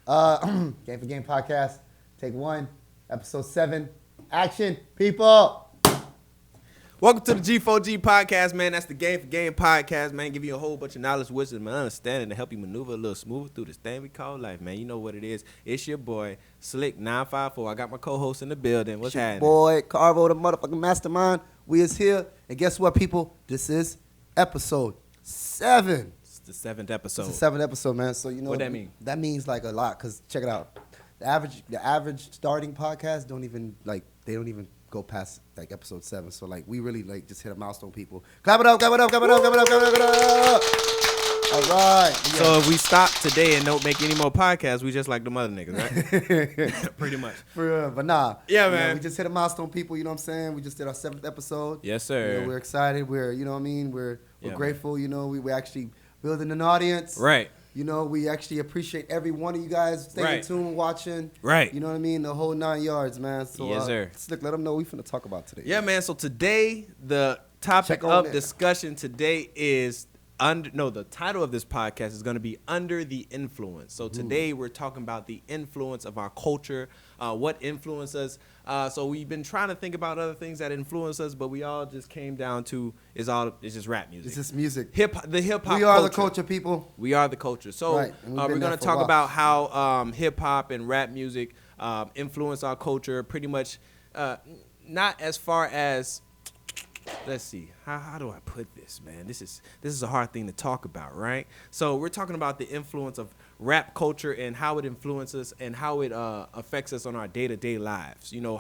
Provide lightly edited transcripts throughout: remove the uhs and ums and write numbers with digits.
Game4Game podcast, take 1, episode 7. Action, people. Welcome to the G4G podcast, man. That's the Game4Game podcast, man. Give you a whole bunch of knowledge, wisdom, and understanding to help you maneuver a little smoother through this thing we call life, man. You know what it is. It's your boy, Slick954. I got my co-host in the building. What's happening? Boy, Carvo The Motherfucking Mastermind. We is here. And guess what, people? This is episode 7. It's the 7th episode. It's the 7th episode, man. So, you know. What that mean? That means, like, a lot. Because, check it out. The average starting podcast don't even go past like episode 7. So like we really like just hit a milestone, people. Clap it up, clap it up, clap it up, clap it up, clap it up, clap it up. All right. So if we stop today and don't make any more podcasts, we just like them other niggas, right? Pretty much. For real. But nah. Yeah, man. We just hit a milestone, people, you know what I'm saying? We just did our 7th episode. Yes, sir. You know, we're excited. We're, you know what I mean? We're grateful, man. You know, we're actually building an audience. Right. You know, we actually appreciate every one of you guys staying tuned, watching. Right. You know what I mean? The whole 9 yards, man. So, yes, sir. Slick, let them know what we finna talk about today. Yeah, man. So today, the topic of discussion today is the title of this podcast is going to be Under the Influence. So today we're talking about the influence of our culture, what influences us. So we've been trying to think about other things that influence us, but we all just came down to it's just rap music. It's just music. The hip hop. We are the culture, people. We are the culture. So we're going to talk about how hip hop and rap music influence our culture. Pretty much, not as far as. Let's see. How do I put this, man? This is a hard thing to talk about, right? So we're talking about the influence of rap culture and how it influences and how it affects us on our day-to-day lives. You know,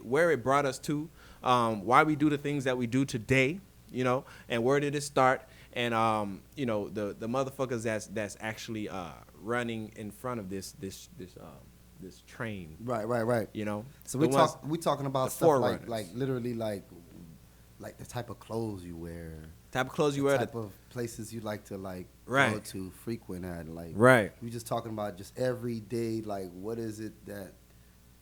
where it brought us to, why we do the things that we do today, you know, and where did it start? And you know, the motherfuckers that's actually running in front of this train. Right. You know. So we talking about stuff like literally like the type of clothes you wear, the type of places you like to like go to frequent at, like we just talking about just everyday, like what is it that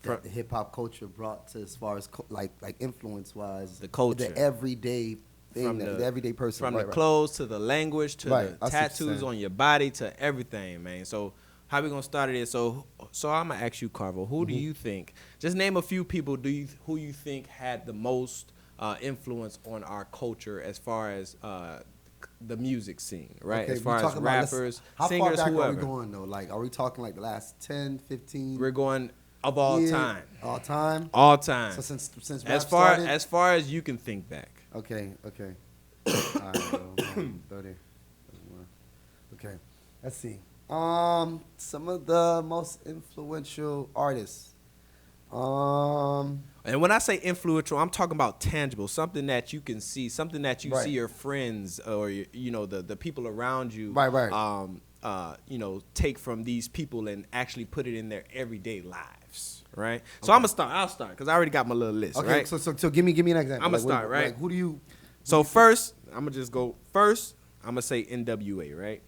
the hip hop culture brought to as far as like influence wise, the culture, the everyday thing, the everyday person, from the clothes to the language to the tattoos on your body to everything, man. So how we gonna start it is so I'm gonna ask you, Carvo, who do you think? Just name a few people who you think had the most influence on our culture as far as the music scene, right? Okay, as far as rappers, singers, how far back whoever. are we going though? Like, are we talking like the last 10, 15? We're going of all time. All time? All time. So since as far as you can think back. Okay. All right, so 30. Okay. Let's see. Some of the most influential artists. And when I say influential, I'm talking about tangible, something that you can see, something that you see your friends or you know the people around you, you know, take from these people and actually put it in their everyday lives, right? So I'll start because I already got my little list. Okay, right? So give me an example. I'm gonna start, right? Like, who do you? So first, I'm gonna just go first. I'm gonna say NWA, right?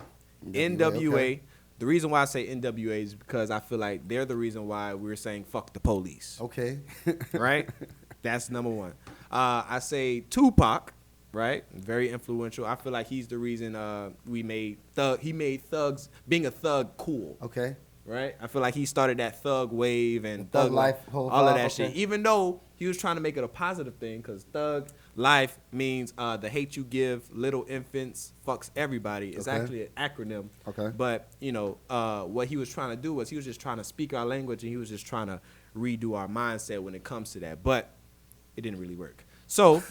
NWA. Okay. The reason why I say NWA is because I feel like they're the reason why we're saying fuck the police. Okay. Right? That's number one. I say Tupac, right? Very influential. I feel like he's the reason he made thugs, being a thug, cool. Okay. Right? I feel like he started that thug wave and thug life, all of that shit. Even though he was trying to make it a positive thing, because thug life means the hate you give little infants fucks everybody. It's actually an acronym. Okay. But, you know, what he was trying to do was he was just trying to speak our language and he was just trying to redo our mindset when it comes to that. But it didn't really work. So,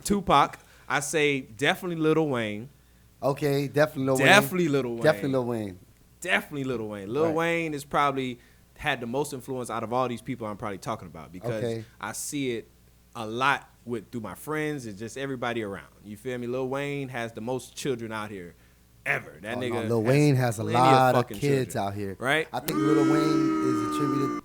Tupac. I say definitely Lil Wayne. Okay, definitely Lil Wayne. Definitely Lil Wayne. Definitely Lil Wayne. Definitely Lil Wayne. Lil Wayne is probably had the most influence out of all these people I'm probably talking about because I see it a lot through my friends and just everybody around. You feel me? Lil Wayne has the most children out here ever. That nigga. No, Lil Wayne has a lot of kids children, out here. Right? I think Lil Wayne is attributed.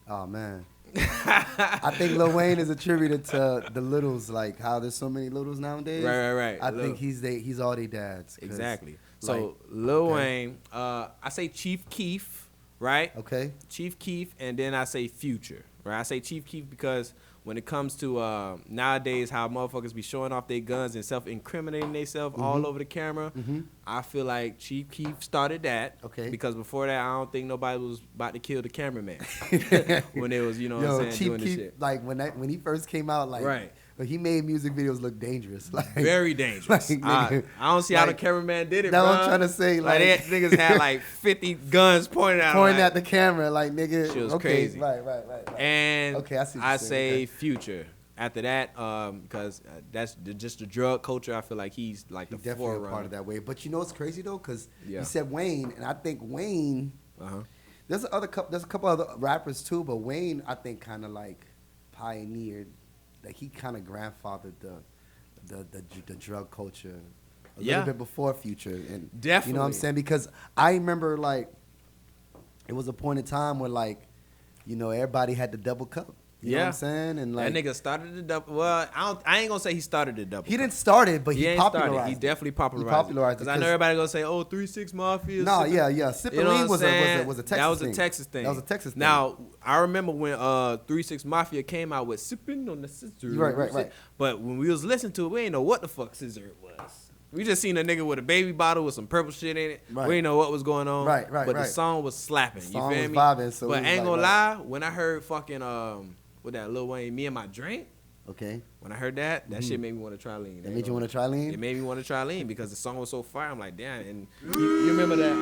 Oh man. I think Lil Wayne is attributed to the littles, like how there's so many littles nowadays. Right. I think he's all they dads. Exactly. So Lil Wayne, I say Chief Keef, right? Okay. Chief Keef, and then I say Future, right? I say Chief Keef because when it comes to nowadays how motherfuckers be showing off their guns and self-incriminating themselves all over the camera, I feel like Chief Keef started that. Okay. Because before that, I don't think nobody was about to kill the cameraman when it was, you know what I'm saying, Chief doing this Keef, shit. like when he first came out, like Right. But he made music videos look dangerous, like very dangerous. Like, I don't see how the cameraman did it, bro. That's what I'm trying to say. Like they niggas had like 50 guns pointed at the camera, like nigga. Shit was okay, crazy. Right. And okay, I say Future. After that, because that's just the drug culture. I feel like he's like the definitely forerunner. a part of that way. But you know what's crazy though? Because Yeah. you said Wayne, and I think Wayne. There's a couple other rappers too, but Wayne I think kind of like pioneered. Like he kind of grandfathered the drug culture a little bit before Future, and definitely, you know what I'm saying? Because I remember like it was a point in time where like, you know, everybody had the double cup. You know what I'm saying? And like that nigga started the double. Well, I ain't gonna say he started the double. He didn't start it, but he popularized. He definitely popularized. He popularized it. Because I know everybody gonna say, "Oh, 3 6 Mafia." No, yeah. Sipping lean was a Texas thing. That was a Texas thing. That was a Texas thing. Now I remember when 3 6 Mafia came out with "Sipping on the Scissor." Right. But when we was listening to it, we ain't know what the fuck scissor it was. We just seen a nigga with a baby bottle with some purple shit in it. Right. We didn't know what was going on. Right. But the song was slapping. The song you feel was me? vibing, so but it was ain't like, gonna lie, when I heard fucking with that Lil Wayne, Me and My Drink. Okay. When I heard that shit made me want to try lean. That made you want to try lean? It made me want to try lean because the song was so fire. I'm like, damn. And you remember that?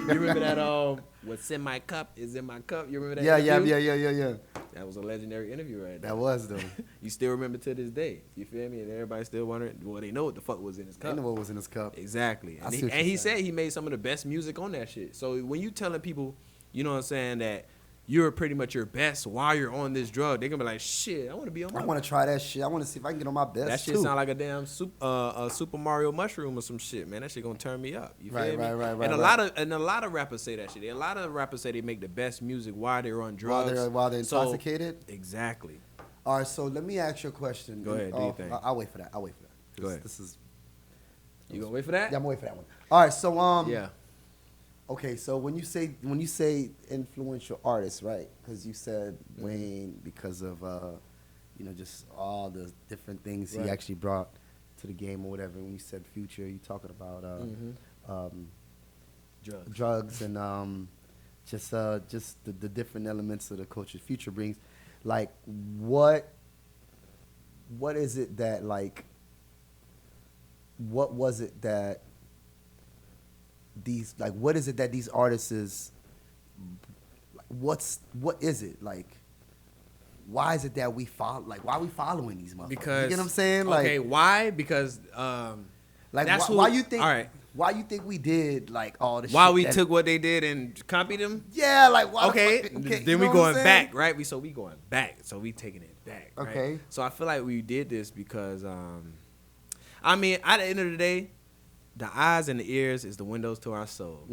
You remember that? What's in my cup is in my cup. You remember that? Yeah. That was a legendary interview right there. That was though. You still remember to this day. You feel me? And everybody still wondering. Well, they know what the fuck was in his cup. They know what was in his cup. Exactly. And he said he made some of the best music on that shit. So when you telling people, you know what I'm saying, that you're pretty much your best while you're on this drug, they're gonna be like, shit, I want to be on my I want to try that shit. I want to see if I can get on my best. That shit sound like a damn Super Mario mushroom or some shit, man. That shit gonna turn me up. You feel me? Right. And a lot of rappers say that shit. A lot of rappers say they make the best music while they're on drugs. While they're intoxicated? Exactly. All right, so let me ask you a question. Go ahead, do your thing. I'll wait for that. Go ahead. You gonna wait for that? Yeah, I'm gonna wait for that one. All right, so yeah. Okay, so when you say influential artists, right? Because you said Wayne because of you know, just all the different things he actually brought to the game or whatever. When you said Future, you talking about drugs and just the different elements of the culture Future brings. Like what is it that like? What was it that these like? What is it that these artists is? What is it like? Why is it that we follow? Like, why are we following these motherfuckers? Because you get what I'm saying? Like, okay, why? Because like that's why you think? All right. Why you think we did like all the? Why shit we that, took what they did and copied them? Yeah, like why? Okay, then we going back, right? We going back, so we taking it back. Right? Okay. So I feel like we did this because, I mean, at the end of the day, the eyes and the ears is the windows to our soul,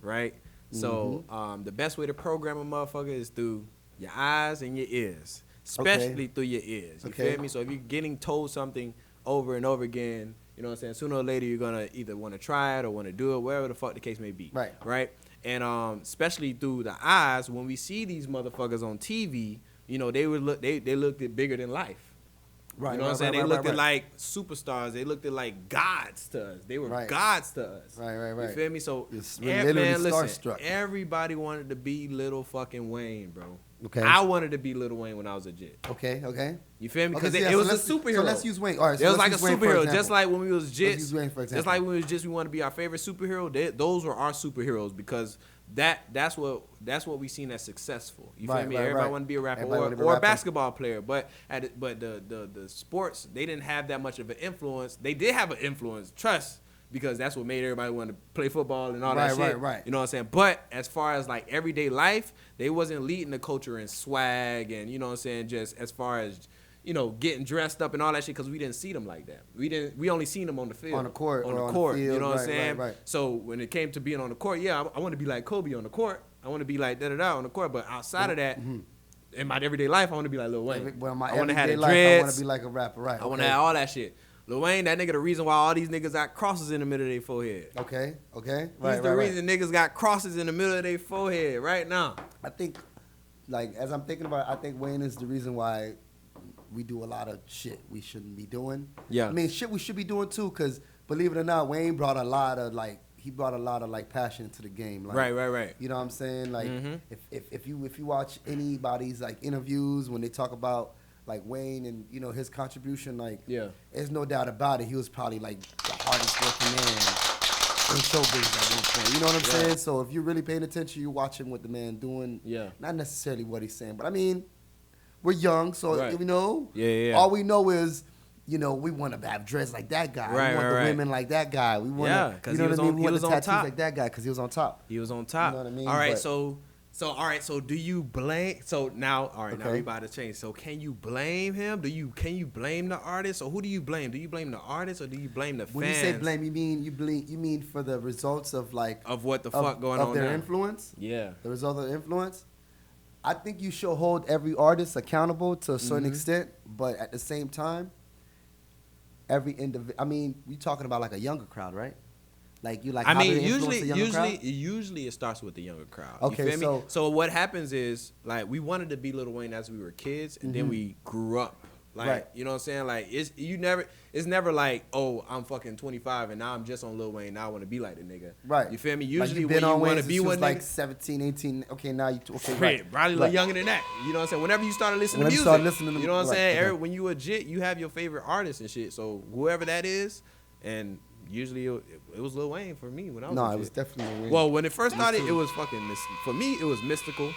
right? So the best way to program a motherfucker is through your eyes and your ears, especially through your ears. You feel me? So if you're getting told something over and over again, you know what I'm saying? Sooner or later, you're going to either want to try it or want to do it, wherever the fuck the case may be. Right? And especially through the eyes, when we see these motherfuckers on TV, you know, they looked at bigger than life. Right. You know what I'm saying? They looked at like superstars. They looked at like gods to us. They were gods to us. Right. You feel me? So, man, listen, starstruck. Everybody wanted to be little fucking Wayne, bro. Okay. I wanted to be Lil Wayne when I was a jit. Okay. You feel me? Because it was a superhero. So let's use Wayne. All right. So it was like a superhero. Just like when we was jits. Let's use Wayne for example. Just like when we was jits, we want to be our favorite superhero. Those were our superheroes because that's what we seen as successful. You feel me? Everybody want to be a rapper or a basketball player. But the sports, they didn't have that much of an influence. They did have an influence. Trust. Because that's what made everybody want to play football and all that shit. Right. You know what I'm saying? But as far as like everyday life, they wasn't leading the culture in swag and, you know what I'm saying, just as far as, you know, getting dressed up and all that shit because we didn't see them like that. We only seen them on the field. On the court. On the court. Field, you know what I'm saying? Right. So when it came to being on the court, yeah, I want to be like Kobe on the court. I want to be like da-da-da on the court. But outside of that, in my everyday life, I want to be like Lil Wayne. Well, my I want to have the life, dreads. I want to be like a rapper, right. I want to have all that shit. Lil Wayne, that nigga the reason why all these niggas got crosses in the middle of their forehead. Okay. He's the reason niggas got crosses in the middle of their forehead right now. I think like as I'm thinking about it, I think Wayne is the reason why we do a lot of shit we shouldn't be doing. Yeah. I mean, shit we should be doing too, because believe it or not, Wayne brought a lot of passion into the game. Like, Right. You know what I'm saying? Like, if you watch anybody's like interviews when they talk about like Wayne and you know his contribution, like, there's no doubt about it. He was probably like the hardest working man in showbiz at one point. You know what I'm saying? So if you're really paying attention, you're watching what the man doing. Yeah. Not necessarily what he's saying, but I mean, we're young, so you know. Yeah. All we know is, you know, we want to have dreads like that guy. We want the women like that guy. We want to, you know what I mean? We want the tattoos like that guy because he was on top. He was on top. You know what I mean? All right, so do you blame? So now, all right, now we about to change. So can you blame him? Can you blame the artist, or who do you blame? Do you blame the artist, or do you blame the fans? When you say blame, you mean for the results of like of what the fuck going on of their now. influence? Yeah, the result of the influence. I think you should hold every artist accountable to a certain extent, but at the same time, every individual. I mean, you're talking about like a younger crowd, right? Like you like. I mean, usually it starts with the younger crowd. Okay, you feel me? So what happens is like we wanted to be Lil Wayne as we were kids, and then we grew up. Like, you know what I'm saying? Like it's never like, oh, I'm fucking 25 and now I'm just on Lil Wayne. Now I want to be like the nigga. Right. You feel me? Usually like when you want to be one like nigga, 17, 18. Okay, now you probably a little younger than that. You know what I'm saying? Whenever you started listening to music, you know what I'm saying? When you a jit, you have your favorite artist and shit. So whoever that is, and usually it was Lil Wayne for me when I was a it was definitely Lil Wayne. Well, when it first started, it was fucking for me it was Mystical,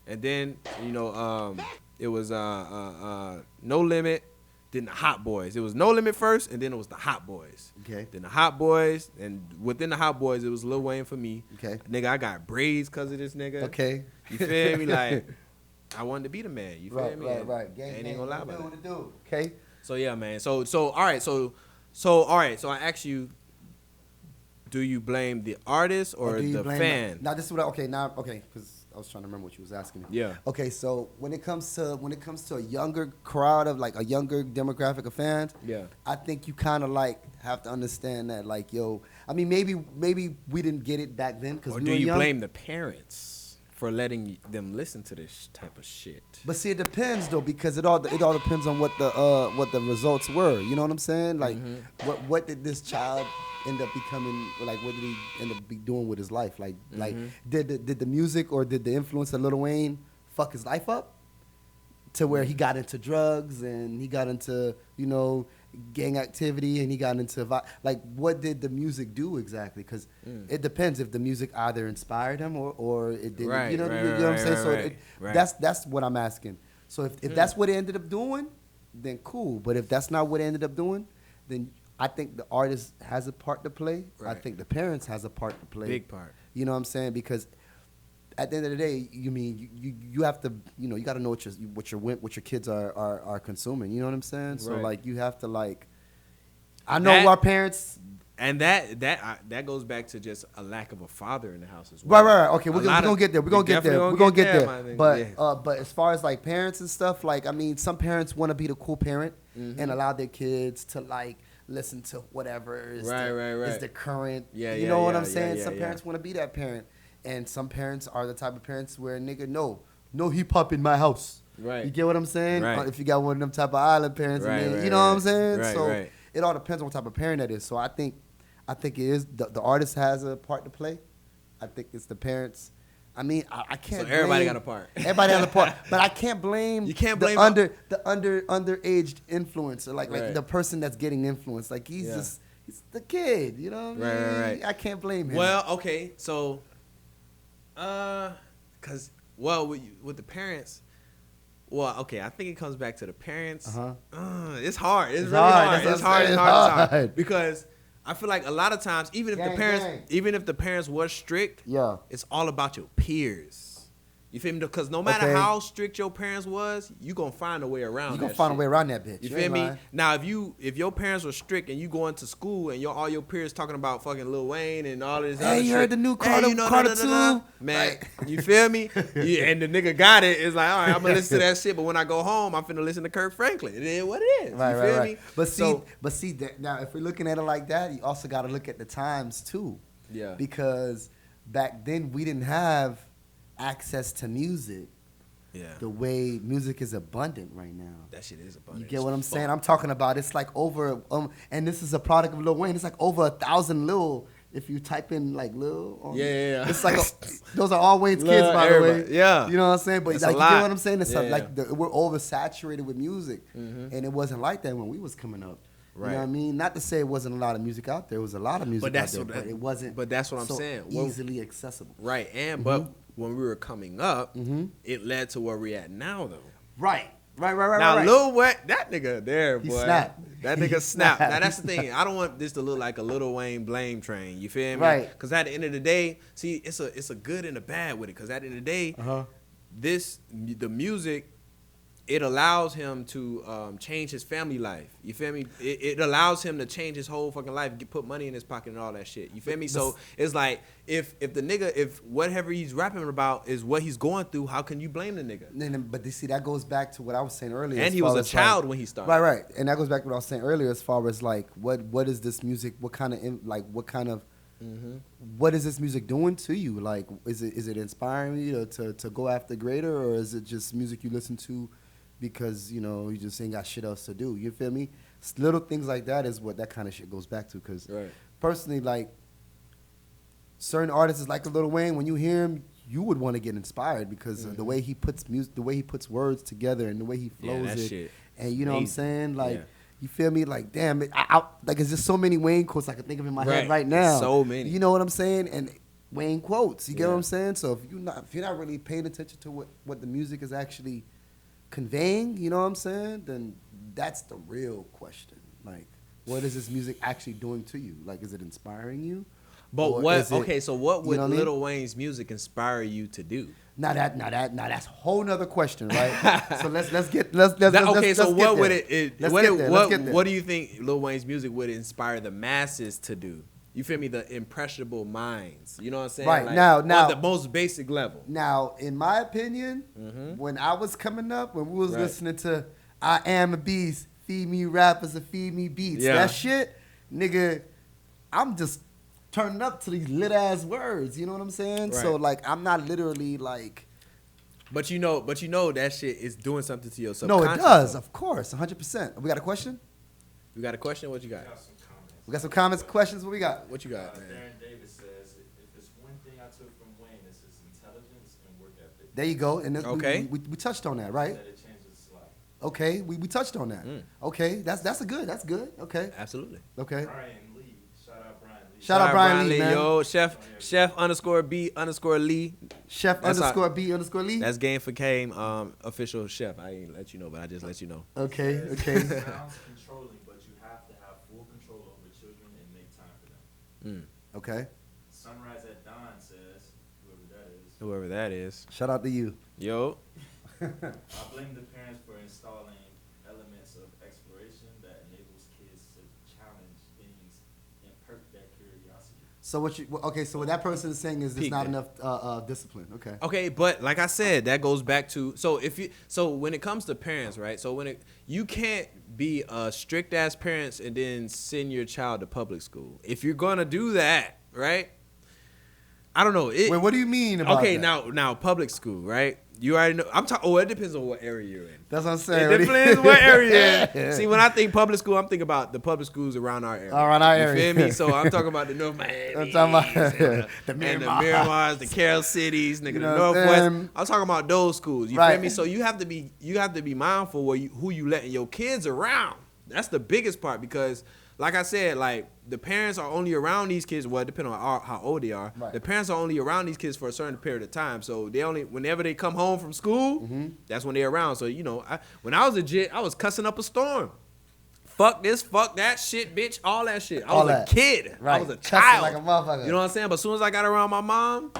and then you know it was No Limit. Then the Hot Boys. It was No Limit first, and then it was the Hot Boys. Okay. Then the Hot Boys, and within the Hot Boys, it was Lil Wayne for me. Okay. Nigga, I got braids because of this nigga. Okay. You feel me? Like, I wanted to be the man. You feel me? Right. Gang, ain't gonna lie about it. Okay. So yeah, man. So all right. So I ask you, do you blame the artist or the fan? Now this is what because I was trying to remember what you was asking me. Yeah. Okay, so when it comes to a younger crowd of like a younger demographic of fans, I think you kind of like have to understand that like, yo, I mean maybe we didn't get it back then because we were young. Or do you blame the parents for letting them listen to this type of shit? But see, it depends though, because it all depends on what the results were. You know what I'm saying? Like, what did this child end up becoming? Like, what did he end up doing with his life? Like, did the music or did the influence of Lil Wayne fuck his life up to where he got into drugs and he got into, you know, gang activity and he got into like, what did the music do exactly? Because it depends if the music either inspired him or it didn't. Right, you know what I'm saying? That's what I'm asking. So if that's what it ended up doing, then cool. But if that's not what it ended up doing, then I think the artist has a part to play. Right. I think the parents has a part to play. Big part. You know what I'm saying? Because at the end of the day, you have to, you know, you got to know what your kids are consuming. You know what I'm saying? Right. So like you have to like, I know our parents. And that goes back to just a lack of a father in the house as well. Right. Okay, we're gonna get there. We're gonna get there. But as far as like parents and stuff, like I mean, some parents want to be the cool parent and allow their kids to like listen to whatever is the current. You know what I'm saying? Some parents want to be that parent, and some parents are the type of parents where nigga no hip hop in my house. Right. You get what I'm saying? Right. If you got one of them type of island parents, you know what I'm saying? Right. It all depends on what type of parent that is. So I think it is the artist has a part to play. I think it's the parents. I mean, I can't. So everybody got a part. Everybody has a part, but I can't blame. You can't blame the underaged influencer, like the person that's getting influenced. Like he's the kid, you know. What I mean? Right. I can't blame him. Well, okay, so, with the parents. Well, okay, I think it comes back to the parents. It's hard. It's really hard. It's hard to talk because I feel like a lot of times, even if the parents were strict, it's all about your peers. You feel me? Because no matter how strict your parents was, you gonna find a way around. You gonna find a way around that bitch. You feel me? Now, if your parents were strict and you going to school and all your peers talking about fucking Lil Wayne and all this other shit. Hey, you heard the new Carter 2? Man, you feel me? And the nigga got it. It's like, all right, I'm gonna listen to that shit, but when I go home, I'm finna listen to Kirk Franklin. It is what it is. You feel me? But see, now if we're looking at it like that, you also got to look at the times too. Yeah. Because back then we didn't have access to music. the way music is abundant right now. That shit is abundant. You get what I'm saying? I'm talking about it's like over and this is a product of Lil Wayne. It's like over 1,000 Lil. If you type in like Lil, yeah. It's like those are all Wayne's kids, by the way. Yeah, you know what I'm saying. But it's like, you get what I'm saying? It's like we're oversaturated with music, and it wasn't like that when we was coming up. Right. You know what I mean? Not to say it wasn't a lot of music out there. It was a lot of music out there, but it wasn't. But that's what I'm saying. Easily accessible. Right, and but when we were coming up, it led to where we're at now, though. Right. Now, Lil Wayne, that nigga there, boy. He snapped. That nigga snapped. Now, that's the thing. I don't want this to look like a Lil Wayne blame train. You feel me? Right. Because at the end of the day, see, it's a good and a bad with it. Because at the end of the day, the music, it allows him to change his family life. You feel me? It allows him to change his whole fucking life, put money in his pocket and all that shit. You feel me? So it's like if the nigga, if whatever he's rapping about is what he's going through, how can you blame the nigga? But you see, that goes back to what I was saying earlier. And he was a child when he started. Right. And that goes back to what I was saying earlier as far as like what is this music? What kind of what is this music doing to you? Like, is it inspiring you to go after greater, or is it just music you listen to because, you know, you just ain't got shit else to do? You feel me? Little things like that is what that kind of shit goes back to. Because personally, like, certain artists like Lil Wayne, when you hear him, you would want to get inspired because of the way he puts music, the way he puts words together, and the way he flows it. Shit. And you know what I'm saying? Like, you feel me? Like, damn, like, it's just so many Wayne quotes I can think of in my head right now. So many. You know what I'm saying? And Wayne quotes. You get what I'm saying? So if you're not really paying attention to what the music is actually conveying, you know what I'm saying, then that's the real question. Like, what is this music actually doing to you? Like, is it inspiring you? But so what would Lil Wayne's music inspire you to do? Now that's a whole nother question, right? So let's get what what do you think Lil Wayne's music would inspire the masses to do? You feel me? The impressionable minds. You know what I'm saying? Right. Like, now on the most basic level. Now, in my opinion, when I was coming up, when we was listening to I Am a Beast, Feed Me Rappers and Feed Me Beats, that shit, nigga, I'm just turning up to these lit ass words. You know what I'm saying? Right. So like, I'm not literally like. But you know that shit is doing something to your subconscious. No, it does. Of course, 100%. We got a question? We got a question? What you got? We got some comments, questions. What we got? What you got, man? Darren Davis says, if it's one thing I took from Wayne, it's his intelligence and work ethic. There you go. And we touched on that, right? That it changes his life. Okay, we touched on that. Okay, that's good. Okay. Absolutely. Okay. Brian Lee. Shout out Brian Lee. Shout out Brian Lee, man. Yo, Chef _B_Lee. Chef _B_Lee. That's Game4Game official chef. I ain't let you know, but I just let you know. Okay. It sounds controlling, but you have to have full control over children and make time for them. Okay. Sunrise at Dawn says, Whoever that is. Shout out to you. Yo. I blame the parents for installing elements of exploration that enables kids to challenge things and perk that curiosity. So what that person is saying is there's not enough discipline. Okay. Okay, but like I said, that goes back to so when it comes to parents, right? So you can't be strict ass parents and then send your child to public school. If you're gonna do that, right? I don't know. Wait, what do you mean about that? Now public school, right? You already know. I'm talking. Oh, it depends on what area you're in. That's what I'm saying. It depends what area you're in. See, when I think public school, I'm thinking about the public schools around our area. Around our area. You feel me? So I'm talking about the North Miami. I'm talking about the Miramars, the Carroll Cities, nigga, the Northwest. I'm talking about those schools. You feel me? So you have to be mindful who you letting your kids around. That's the biggest part because, like I said, like the parents are only around these kids. Well, depending on how old they are, the parents are only around these kids for a certain period of time. So whenever they come home from school, that's when they're around. So when I was legit, I was cussing up a storm. Fuck this, fuck that shit, bitch, all that shit. I was a kid. Right. I was a child. Like a motherfucker. You know what I'm saying? But as soon as I got around my mom,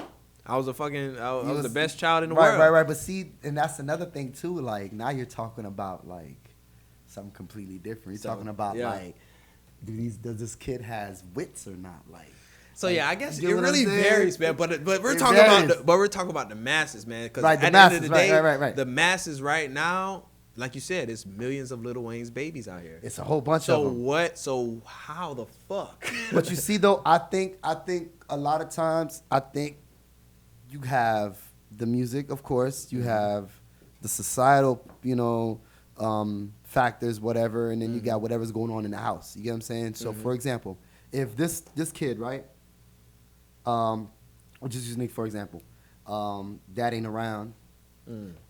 I was I was the best child in the world. Right. But see, and that's another thing too. Like now you're talking about like something completely different. You're talking about like. Does this kid has wits or not? Like, so yeah, I guess it really varies, man. But we're talking about the masses, man. Because at the end of the day, the masses right now, like you said, it's millions of Lil Wayne's babies out here. It's a whole bunch of them. So how the fuck? But you see, though, I think a lot of times, you have the music, of course. You have the societal, factors, whatever, and then you got whatever's going on in the house. You get what I'm saying? So, for example, if this kid, right, we'll just use me for example, dad ain't around,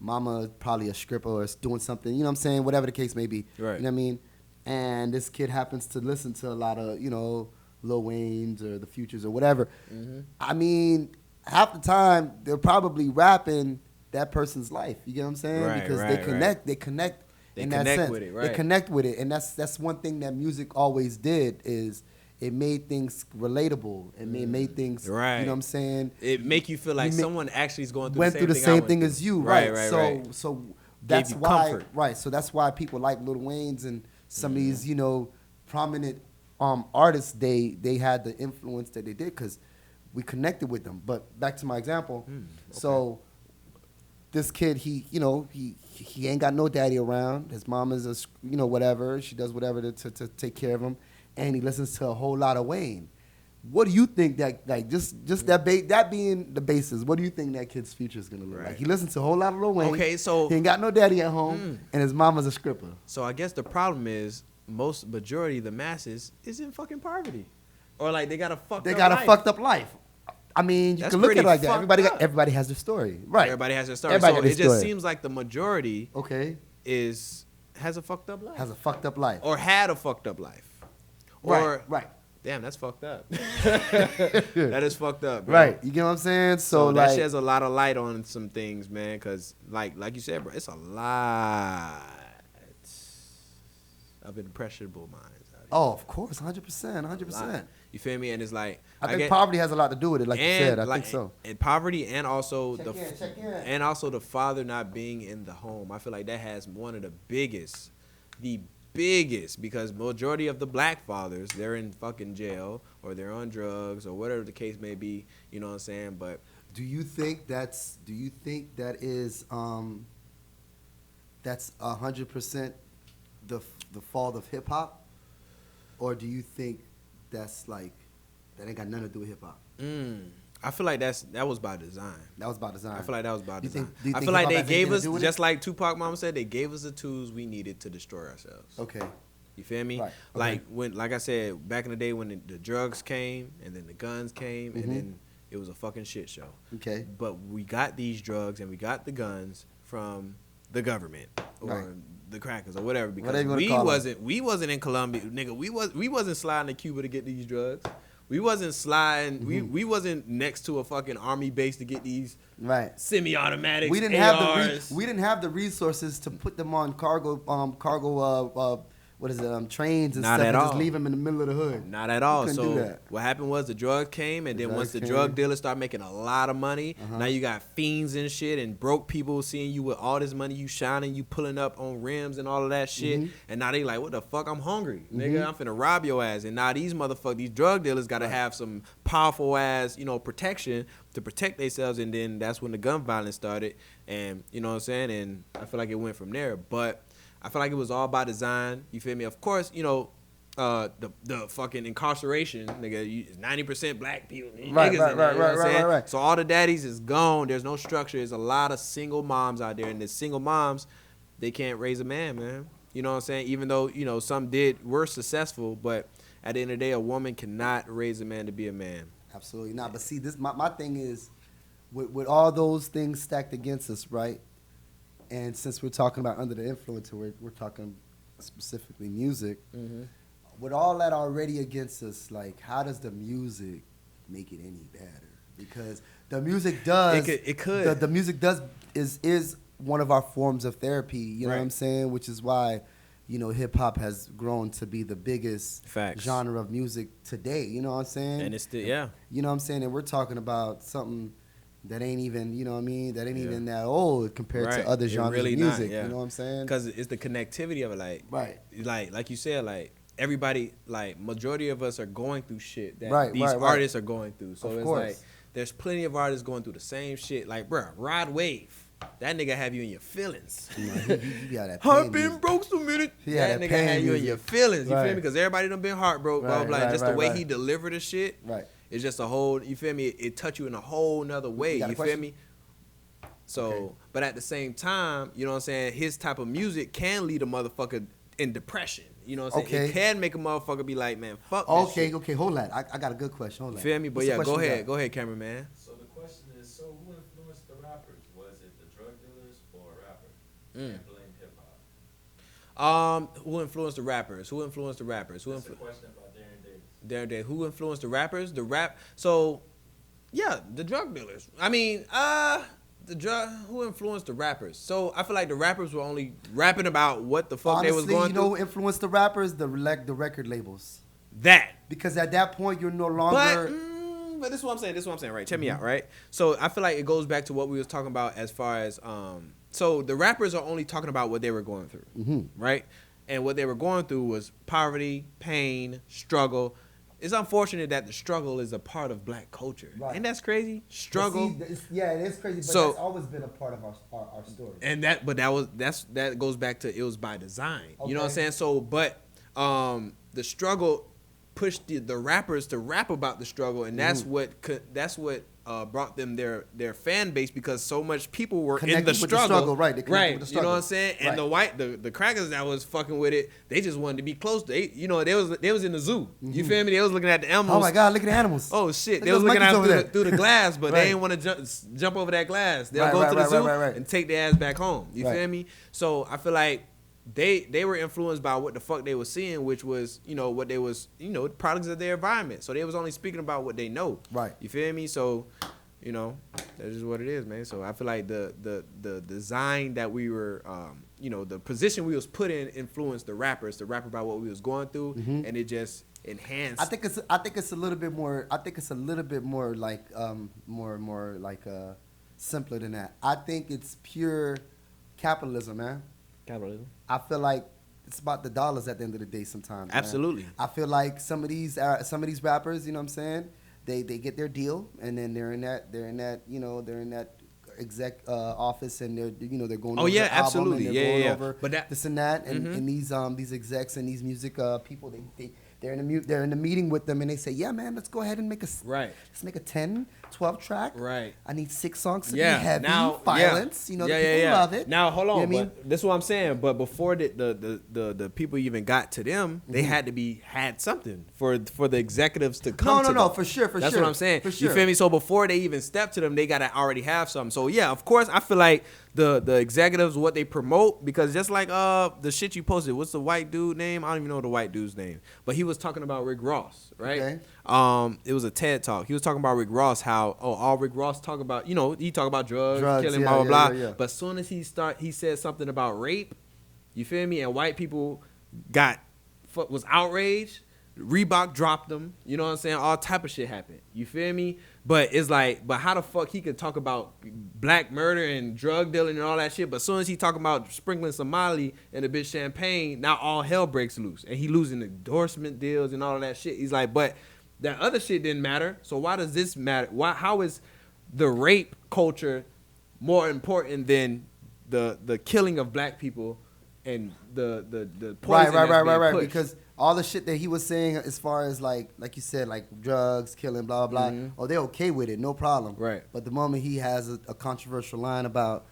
mama probably a stripper or is doing something, you know what I'm saying? Whatever the case may be. Right. You know what I mean? And this kid happens to listen to a lot of, Lil Wayne's or the Futures or whatever. I mean, half the time they're probably rapping that person's life. You get what I'm saying? Right, because right, they connect. right. They connect. They in connect that sense. with it, right? They connect with it, and that's one thing that music always did is it made things relatable. It made things, right. You know what I'm saying? It make you feel like someone actually is going through went the through the same thing as you, right? Right, so right. so that's you why, comfort. right? So that's why people like Lil Wayne's and some of these, prominent artists. They had the influence that they did because we connected with them. But back to my example, Okay. so. This kid, he ain't got no daddy around. His mom is whatever. She does whatever to take care of him, and he listens to a whole lot of Wayne. What do you think that just that being the basis? What do you think that kid's future is gonna look like? He listens to a whole lot of Lil Wayne. Okay, so he ain't got no daddy at home, and his mama's a stripper. So I guess the problem is majority of the masses is in fucking poverty, or like they got a fucked up life. I mean, you can look at it like that. Everybody has their story, right? Everybody has their story. Everybody So it just seems like the majority, has a fucked up life. Has a fucked up life, or had a fucked up life, right. Damn, that's fucked up. That is fucked up, bro. Right. You get what I'm saying? So that like, sheds a lot of light on some things, man. Because like you said, bro, it's a lot of impressionable minds. Oh, of course, 100%. You feel me? And it's like I think poverty has a lot to do with it, like you said. I think so. And poverty, and also check in. and also the father not being in the home. I feel like that has one of the biggest, because majority of the black fathers, they're in fucking jail or they're on drugs or whatever the case may be. You know what I'm saying? But do you think that is 100% the fault of hip hop? Or do you think that's like that ain't got nothing to do with hip hop? I feel like that was by design. That was by design. I feel like that was by design. Do you I think feel like hip-hop they has gave anything us, to do with just it? like Tupac Mama said, they gave us the tools we needed to destroy ourselves. Okay. You feel me? Right. Okay. Like I said, back in the day when the drugs came and then the guns came and then it was a fucking shit show. Okay. But we got these drugs and we got the guns from the government or the crackers or whatever, because we wasn't in Colombia, nigga. We wasn't sliding to Cuba to get these drugs. We wasn't sliding. We wasn't next to a fucking army base to get these semi-automatics. We didn't have the resources to put them on cargo trains and Not stuff at and all. just leave them in the middle of the hood. Not at all. couldn't do So that. what happened was the drugs came, and then once the drug dealers started making a lot of money, now you got fiends and shit and broke people seeing you with all this money, you shining, you pulling up on rims and all of that shit, and now they like, what the fuck? I'm hungry, nigga. I'm finna rob your ass. And now these drug dealers got to have some powerful ass, protection to protect themselves, and then that's when the gun violence started, and you know what I'm saying. And I feel like it went from there, but I feel like it was all by design. You feel me? Of course, the fucking incarceration, nigga, 90% black people. Right. So all the daddies is gone. There's no structure. There's a lot of single moms out there, and the single moms, they can't raise a man, man. You know what I'm saying? Even though, some were successful, but at the end of the day, a woman cannot raise a man to be a man. Absolutely not. But see, this my thing is, with all those things stacked against us, right? And since we're talking about under the influence, we're talking specifically music. With all that already against us, like, how does the music make it any better? Because the music does. It could. The music is one of our forms of therapy. You know what I'm saying? Which is why, hip hop has grown to be the biggest genre of music today. You know what I'm saying? And it's You know what I'm saying? And we're talking about something that ain't even, that ain't even that old compared to other genres of music. You know what I'm saying? Because it's the connectivity of it, like you said, like everybody, like majority of us are going through shit that these artists are going through. So it's like there's plenty of artists going through the same shit. Like, bro, Rod Wave, that nigga have you in your feelings. I've been broke so minute. That nigga have you in your feelings. You feel me? Because everybody done been heartbroken. Just the way he delivered the shit. It's just a whole, you feel me? It touch you in a whole nother way. You feel me? So, Okay. but at the same time, you know what I'm saying, his type of music can lead a motherfucker in depression. You know what I'm saying? Okay. It can make a motherfucker be like, man, fuck this Okay, shit. okay, hold that. I got a good question. Hold You that. feel me? But What's the yeah, question go you ahead. got? Go ahead, cameraman. So the question is, so who influenced the rappers? Was it the drug dealers or a rapper? And blame hip hop. Who influenced the rappers? Who influenced the rappers? Who That's a influenced question about Darren Davis. Darren Day? Who influenced the rappers? The rap. So, yeah, the drug dealers. I mean, who influenced the rappers? So I feel like the rappers were only rapping about what the fuck Honestly, they was going you know who through. influenced the rappers? The record labels. That. Because at that point, you're no longer... But this is what I'm saying. Right? Check me out, right? So I feel like it goes back to what we was talking about as far as so the rappers are only talking about what they were going through, right? And what they were going through was poverty, pain, struggle. It's unfortunate that the struggle is a part of black culture. Right. Ain't that crazy? Struggle. But see, yeah, it is crazy, but So- that's always been a part of our story. And that goes back to it was by design. You know what I'm Okay. saying? So, but the struggle pushed the rappers to rap about the struggle, and that's what brought them their fan base, because so much people were Connected in the with the struggle. struggle, right, they connected with the You know what I'm struggle. saying? Right. And the crackers that was fucking with it, they just wanted to be close. They was in the zoo. You feel me? They was looking at the animals. Oh my God, look at the animals. Oh shit! Look They at was those looking monkeys out over there. through the glass, but Right. they didn't want to jump over that glass. They'll Right, go right, to the right, zoo right. and take their ass back home. You Right. feel me? So I feel like they were influenced by what the fuck they were seeing, which was what they was products of their environment. So they was only speaking about what they know. Right. You feel me? So that's just what it is, man. So I feel like the design that we were the position we was put in influenced the rappers to rap about what we was going through, and it just enhanced. I think it's a little bit more. I think it's a little bit more like more like simpler than that. I think it's pure capitalism, man. capitalism. I feel like it's about the dollars at the end of the day. Sometimes, man. Absolutely. I feel like some of these rappers, you know what I'm saying? They get their deal, and then they're in that exec office, and they're going over yeah, the album, absolutely. and they're Yeah, going yeah. over But that- this and that, and these execs and these music people, they're in the meeting with them, and they say, yeah, man, let's go ahead and let's make a 10, 12 track. Right. I need 6 songs to be Yeah, heavy, now violence. yeah. The people love it. Now hold on, You know what I mean? but this is what I'm saying. But before the people even got to them, they had to had something for the executives to come. No, to them. for sure. That's what I'm saying. For sure. You feel me? So before they even step to them, they gotta already have something. So yeah, of course, I feel like the executives, what they promote, because just like the shit you posted, what's the white dude name? I don't even know the white dude's name, but he was talking about Rick Ross, right? Okay. It was a TED talk. He was talking about Rick Ross, how all Rick Ross talk about, he talk about drugs, killing, yeah, blah blah yeah, blah. yeah. But as soon as he said something about rape, you feel me? And white people was outraged. Reebok dropped them. You know what I'm saying? All type of shit happened. You feel me? But it's like, but how the fuck he could talk about black murder and drug dealing and all that shit, but as soon as he talking about sprinkling Somali and a bit champagne, now all hell breaks loose. And he losing endorsement deals and all of that shit. He's like, but that other shit didn't matter. So why does this matter? How is the rape culture more important than the killing of black people and the poison that's being pushed? Because all the shit that he was saying, as far as like you said, like drugs, killing, blah blah. Oh, they're okay with it, no problem. Right. But the moment he has a controversial line about,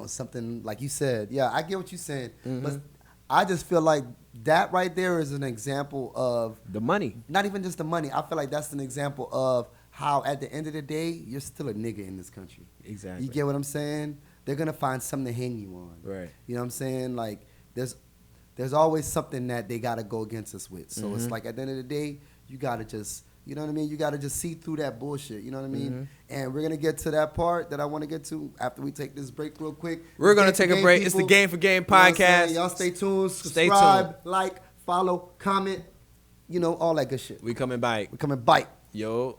something like you said, yeah, I get what you're saying. But I just feel like that right there is an example of The money. not even just the money. I feel like that's an example of how, at the end of the day, you're still a nigga in this country. Exactly. You get what I'm saying? They're gonna find something to hang you on. Right. You know what I'm saying? Like there's always something that they gotta go against us with. So it's like, at the end of the day, you gotta just, you know what I mean? You gotta just see through that bullshit. You know what I mean? And we're gonna get to that part that I want to get to after we take this break real quick. We're gonna Game take for a break. Game, It's the people. Game for Game You know what I'm saying? podcast. Y'all stay tuned. Stay Subscribe, like, follow, comment. All that good shit. We coming back. We coming bite. Yo.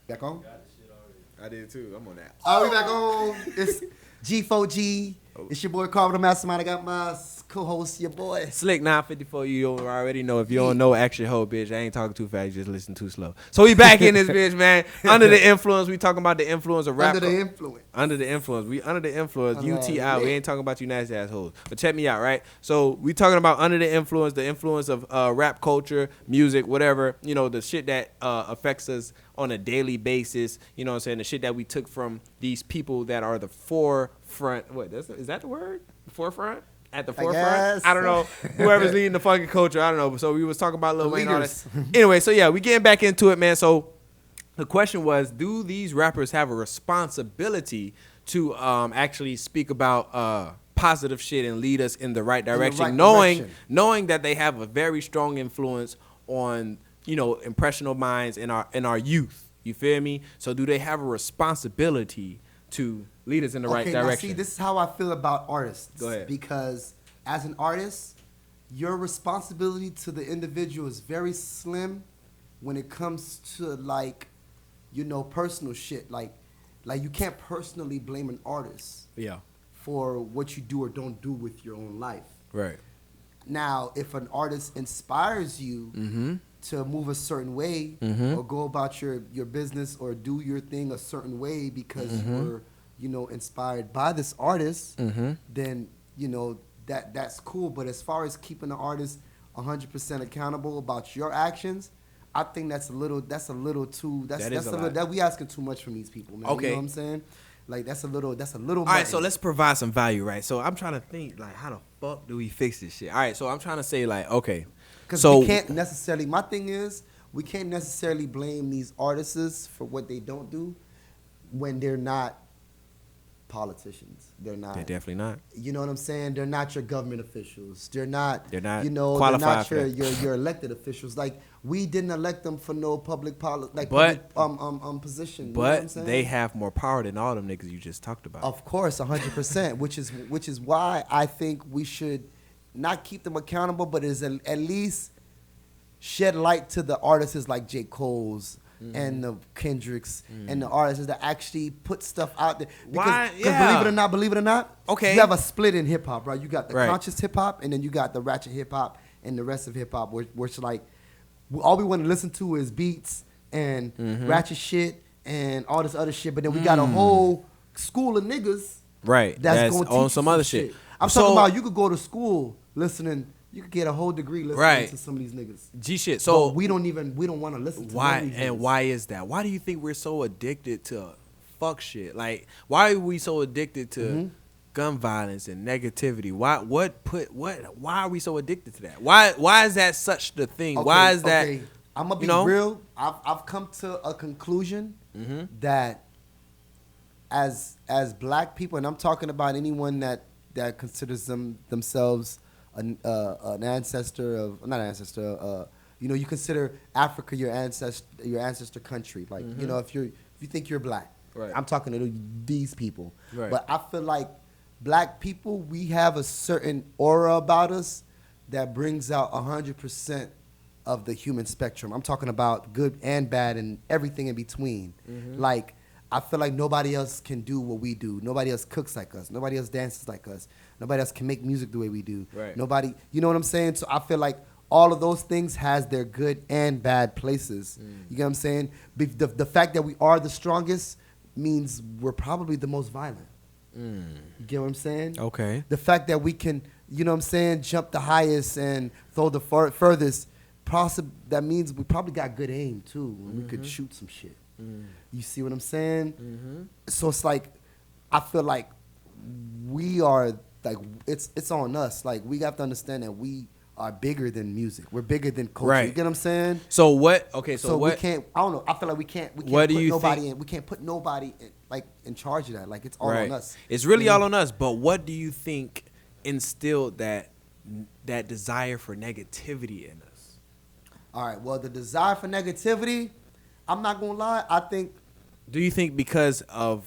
Back on? Got this shit already. I did too. I'm on that. We back on. It's G4G. It's your boy Carvo The Mastermind. I got my co-host, your boy. Slick 954. You already know. If you don't know, action hoe, bitch. I ain't talking too fast. You just listen too slow. So we back in this bitch, man. Under the influence. We talking about the influence of rap. Under the influence. Under the influence. We under the influence. UTI. We ain't talking about you nasty assholes. But check me out, right? So we talking about under the influence of rap culture, music, whatever. You know, the shit that affects us on a daily basis. You know what I'm saying? The shit that we took from these people that are the forefront. What? Is that the word? Forefront? At the forefront? I don't know. Whoever's leading the fucking culture, I don't know. So we was talking about Lil Wayne and all that. Anyway, so yeah, we getting back into it, man. So the question was, do these rappers have a responsibility to actually speak about positive shit and lead us in the right direction, knowing that they have a very strong influence on, you know, impressionable minds in our youth. You feel me? So do they have a responsibility to lead us in the right direction? Now see, this is how I feel about artists. Go ahead. Because as an artist, your responsibility to the individual is very slim when it comes to, like, you know, personal shit. Like you can't personally blame an artist for what you do or don't do with your own life. Right. Now, if an artist inspires you to move a certain way or go about your business or do your thing a certain way because you're, you know, inspired by this artist, then, you know, that's cool. But as far as keeping the artist 100% accountable about your actions, I think that's a little too. We asking too much from these people, man. Okay. You know what I'm saying? Like that's a little. All right, so let's provide some value, right? So I'm trying to think, like, how the fuck do we fix this shit? All right, so I'm trying to say, like, okay, because we can't necessarily. My thing is, we can't necessarily blame these artists for what they don't do when they're not politicians. They're definitely not. You know what I'm saying? They're not your government officials. They're not. You know, qualified they're not your elected officials. Like, we didn't elect them for no public position. But they have more power than all them niggas you just talked about. Of course, 100%. which is why I think we should not keep them accountable, but is at least shed light to the artists like J. Cole's and the Kendricks and the artists that actually put stuff out there. Because believe it or not, okay, you have a split in hip hop, right? You got the conscious hip hop, and then you got the ratchet hip hop, and the rest of hip hop, which like all we want to listen to is beats and ratchet shit and all this other shit. But then we got a whole school of niggas, that's going to on teach some other shit. I'm talking about you could go to school listening. You could get a whole degree listening to some of these niggas. G shit. So but we don't want to listen to why. And why is that? Why do you think we're so addicted to fuck shit? Like, why are we so addicted to gun violence and negativity? Why are we so addicted to that? Why is that such the thing? Why is that? I'm gonna be real. I've come to a conclusion that as black people, and I'm talking about anyone that considers themselves an ancestor of, not an ancestor, you know, you consider Africa your ancestor country. Like, you know, if you think you're black, I'm talking to these people. But I feel like black people, we have a certain aura about us that brings out 100% of the human spectrum. I'm talking about good and bad and everything in between. Like, I feel like nobody else can do what we do. Nobody else cooks like us. Nobody else dances like us. Nobody else can make music the way we do. Nobody, you know what I'm saying? So I feel like all of those things has their good and bad places. You get what I'm saying? The fact that we are the strongest means we're probably the most violent. You get what I'm saying? Okay. The fact that we can, you know what I'm saying, jump the highest and throw the furthest, that means we probably got good aim too. We could shoot some shit. You see what I'm saying? So it's like, I feel like we are, like, it's on us. Like, we have to understand that we are bigger than music. We're bigger than culture. You get what I'm saying? So what? Okay. So what? We can't. I don't know. I feel like we can't. What do you think? We can't put nobody in charge of that. Like, it's all on us. It's really all on us. But what do you think instilled that desire for negativity in us? All right. Well, the desire for negativity, I'm not gonna lie. I think. Do you think because of?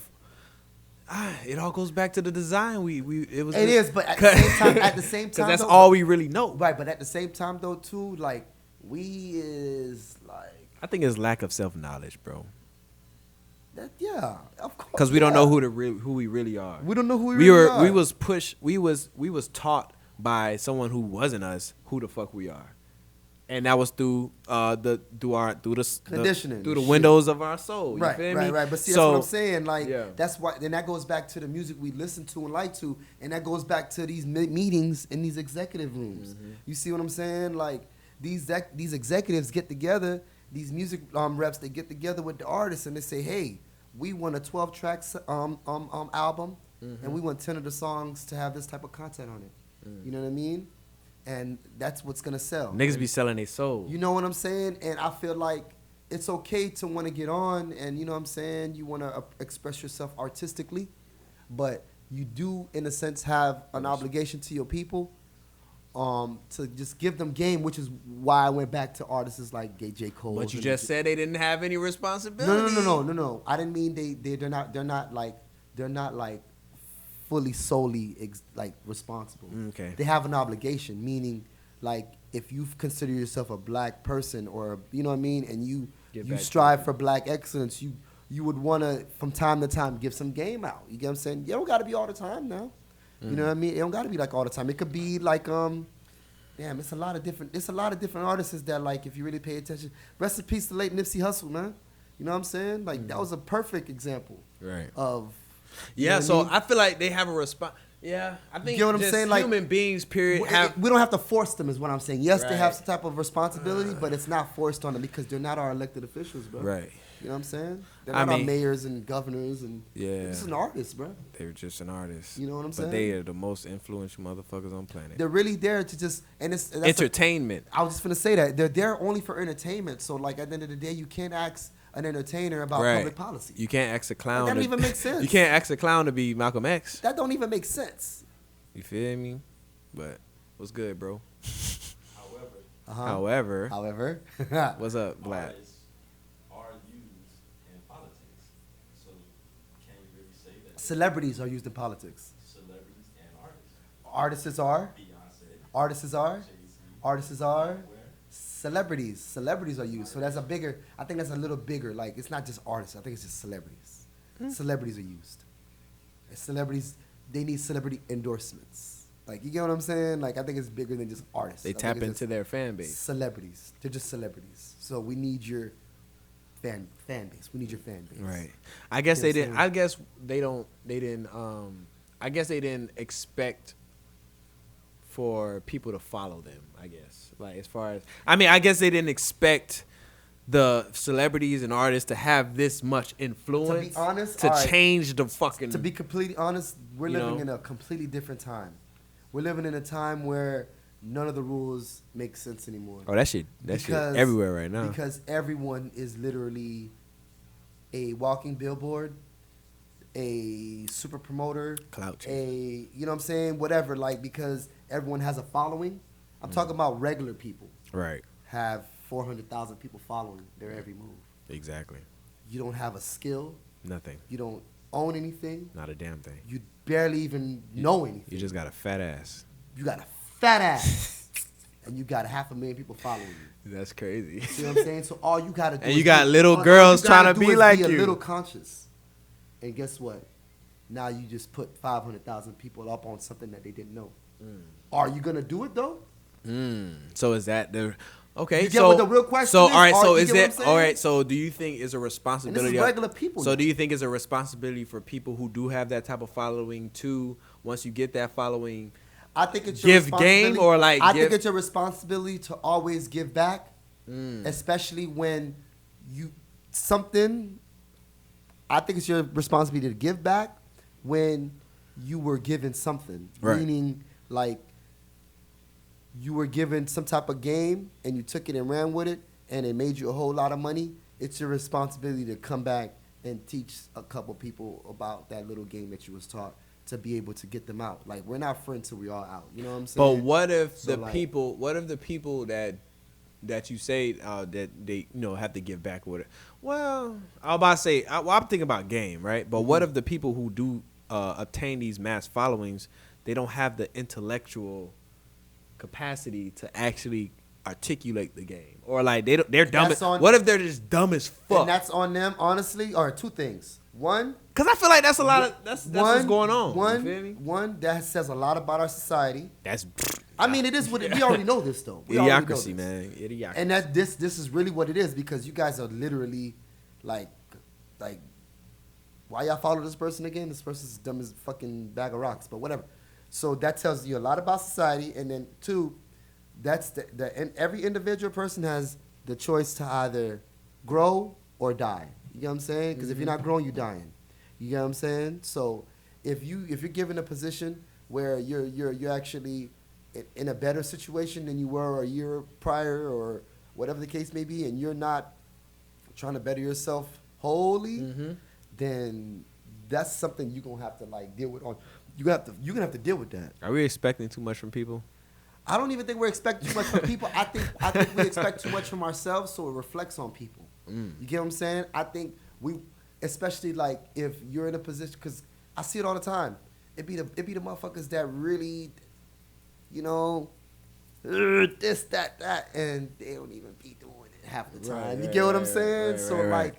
It all goes back to the design. It is, but at the same time, because that's all we really know. Right, but at the same time though, too, like, we is like. I think it's lack of self-knowledge, bro. Yeah, of course. Because we don't know who we really are. We don't know who we really are. We was taught by someone who wasn't us who the fuck we are. And that was through the conditioning, through the windows of our soul. You feel me? Right. But see, that's what I'm saying. Like, that's why. Then that goes back to the music we listen to and like to, and that goes back to these meetings in these executive rooms. Mm-hmm. You see what I'm saying? Like, these executives get together, these music reps, they get together with the artists and they say, hey, we want a 12-track album, and we want 10 of the songs to have this type of content on it. You know what I mean? And that's what's gonna sell. Niggas be selling their soul. You know what I'm saying? And I feel like it's okay to want to get on, and you know what I'm saying? You want to express yourself artistically, but you do, in a sense, have an obligation to your people to just give them game, which is why I went back to artists like J. Cole. But you just said they didn't have any responsibility. No. I didn't mean they're not like fully solely responsible. Okay. They have an obligation, meaning like if you consider yourself a black person or you know what I mean, and you strive for black excellence, you would want to from time to time give some game out. You get what I'm saying? You don't got to be all the time now. You know what I mean? It don't got to be like all the time. It could be like it's a lot of different artists that like if you really pay attention. Rest in peace to late Nipsey Hussle, man. You know what I'm saying? Like that was a perfect example of. Yeah, so I feel like they have a response. Yeah, I think you know what I'm saying? Like, human beings, period. We don't have to force them, is what I'm saying. Yes, they have some type of responsibility, but it's not forced on them because they're not our elected officials, bro. Right. You know what I'm saying? They're not our mayors and governors, and they're just an artist, bro. They're just an artist. You know what I'm saying? But they are the most influential motherfuckers on planet. They're really there to just that's entertainment. I was just gonna say that they're there only for entertainment. So like at the end of the day, you can't ask an entertainer about public policy. You can't ask a clown. That don't even make sense. You can't ask a clown to be Malcolm X. That don't even make sense. You feel me? But what's good, bro? However, What's up, Black? Are used in politics. So can you really say that Celebrities are used in politics. Celebrities and artists. Artists are. Beyonce. Artists are. Jay-Z. Artists are. Where? Celebrities are used. So that's I think that's a little bigger. Like, it's not just artists. I think it's just celebrities. Celebrities are used. And celebrities, they need celebrity endorsements. Like, you get what I'm saying? Like, I think it's bigger than just artists. They tap into their fan base. Celebrities. They're just celebrities. So we need your fan base. We need your fan base. Right. I guess they didn't. I guess they didn't. I guess they didn't expect for people to follow them. I guess, like as far as I guess they didn't expect the celebrities and artists to have this much influence. To be honest, change the fucking. To be completely honest, we're living in a completely different time. We're living in a time where none of the rules make sense anymore. Oh, that shit everywhere right now. Because everyone is literally a walking billboard, a super promoter, clout chaser. you know what I'm saying? Whatever, like, because everyone has a following. I'm talking about regular people. Right. Have 400,000 people following their every move. Exactly. You don't have a skill. Nothing. You don't own anything. Not a damn thing. You barely even know anything. You just got a fat ass. You got a fat ass. And you got 500,000 people following you. That's crazy. See what I'm saying? So all you got to do and you got little girls trying to be like you. A little conscious. And guess what? Now you just put 500,000 people up on something that they didn't know. Are you going to do it, though? So is that the... Okay, you get what the real question so is? All right, so is it all right? So do you think it's a responsibility? And this is regular people. So do you think it's a responsibility for people who do have that type of following to once you get that following? I think it's your game or like. I think it's your responsibility to always give back, especially when you something. I think it's your responsibility to give back when you were given something, meaning like. You were given some type of game and you took it and ran with it and it made you a whole lot of money. It's your responsibility to come back and teach a couple people about that little game that you was taught to be able to get them out. Like, we're not friends till we all out. You know what I'm saying? But what if the people that you say that they have to give back with it? Well, I'm about to say, I'm thinking about game, right? But what if the people who do obtain these mass followings, they don't have the intellectual capacity to actually articulate the game, or like they're dumb. What if they're just dumb as fuck? And that's on them, honestly. Or two things. One, because I feel like that's a lot of that's what's going on. One, you feel me? One that says a lot about our society. That's. I mean, it is what we already know this though. Idiocracy, man. Idiocracy. And that this is really what it is because you guys are literally like, why y'all follow this person again? This person's dumb as a fucking bag of rocks, but whatever. So that tells you a lot about society, and then two, that's and every individual person has the choice to either grow or die. You get what I'm saying? Because if you're not growing, you're dying. You get what I'm saying? So if you're given a position where you're actually in a better situation than you were a year prior or whatever the case may be, and you're not trying to better yourself wholly, then that's something you're gonna have to like deal with. You're gonna have to deal with that. Are we expecting too much from people? I don't even think we're expecting too much from people. I think we expect too much from ourselves, so it reflects on people. You get what I'm saying? I think we, especially like if you're in a position, because I see it all the time. It be the motherfuckers that really, you know, this, that, and they don't even be doing it half the time. You get what I'm saying? So like,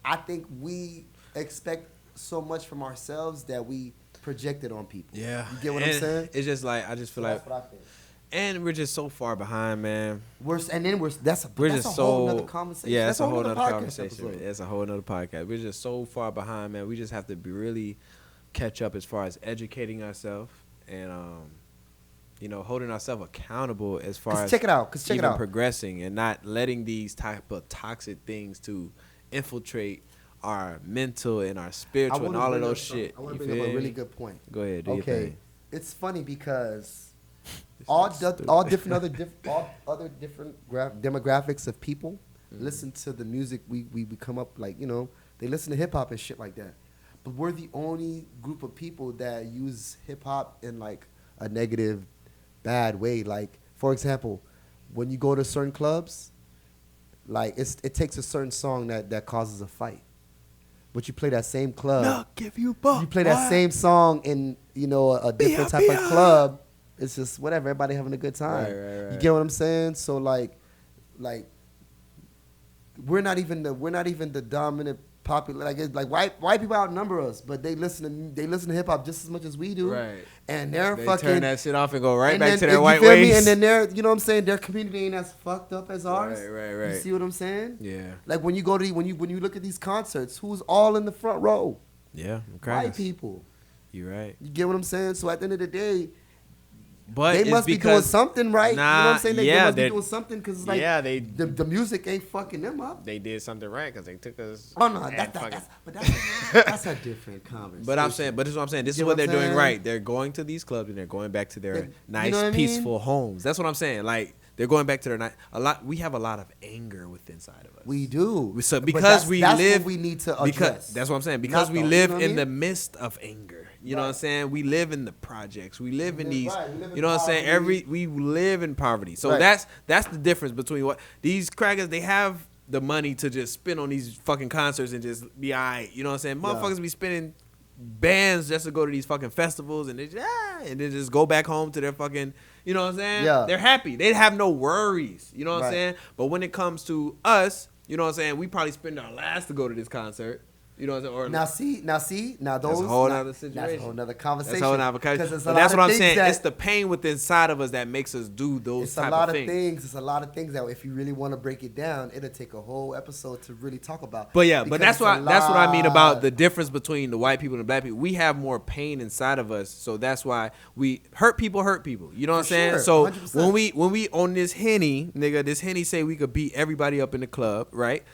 I think we expect so much from ourselves that we project it on people. Yeah. You get what I'm saying? It's just like I just feel like. That's what I think. And we're just so far behind, man. That's a whole nother conversation. Yeah, that's a whole nother nother conversation. episode. It's a whole nother podcast. We're just so far behind, man. We just have to really catch up as far as educating ourselves and, holding ourselves accountable as far as even progressing and not letting these type of toxic things to infiltrate our mental and our spiritual and all of those shit. I want to bring up a really good point. Go ahead. Do your thing. It's funny because all different other different demographics of people listen to the music we come up like, they listen to hip hop and shit like that. But we're the only group of people that use hip hop in like a negative, bad way. Like, for example, when you go to certain clubs, like it takes a certain song that causes a fight. But you play that same club. You play that same song in, a different type of club. It's just whatever. Everybody having a good time. Right. You get what I'm saying? So like, we're not even the dominant popular. Like white people outnumber us, but they listen to hip hop just as much as we do. Right. And they turn that shit off and go right back to their white ways. You feel me? And then what I'm saying, their community ain't as fucked up as ours. Right. You see what I'm saying? Yeah. Like when you go to when you look at these concerts, who's all in the front row? Yeah. White people. You're right. You get what I'm saying? So at the end of the day, but they must be doing something right. Nah, you know what I'm saying? They must be doing something because like the music ain't fucking them up. They did something right because they took us. Oh no, that's a different conversation. But this is what I'm saying. This is what they're doing right. They're going to these clubs and they're going back to their nice, peaceful homes. That's what I'm saying. Like they're going back to their we have a lot of anger within inside of us. We do. So because that's what we need to address. That's what I'm saying. Because we live in the midst of anger. You know what I'm saying? We live in the projects. We live in these. You know what I'm saying? We live in poverty. So that's the difference between what these crackers, they have the money to just spend on these fucking concerts and just be alright. You know what I'm saying? Motherfuckers be spending bands just to go to these fucking festivals and and then just go back home to their fucking, you know what I'm saying? Yeah. They're happy. They have no worries. You know what I'm saying? But when it comes to us, you know what I'm saying? We probably spend our last to go to this concert. You know what I'm saying? Now those. That's a whole other situation. That's a whole other conversation. That's a whole other conversation. But that's what I'm saying. It's the pain within inside of us that makes us do those type of things. It's a lot of things that if you really want to break it down, it'll take a whole episode to really talk about. But that's what I mean about the difference between the white people and the black people. We have more pain inside of us, so that's why we hurt people. You know what I'm saying? Sure, so 100%. when we on this Henny, nigga, this Henny say we could beat everybody up in the club, right?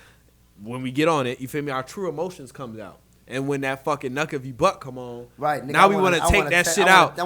When we get on it, you feel me? Our true emotions comes out. And when that fucking knuck of you butt come on, right? Nigga, now we want to take that shit out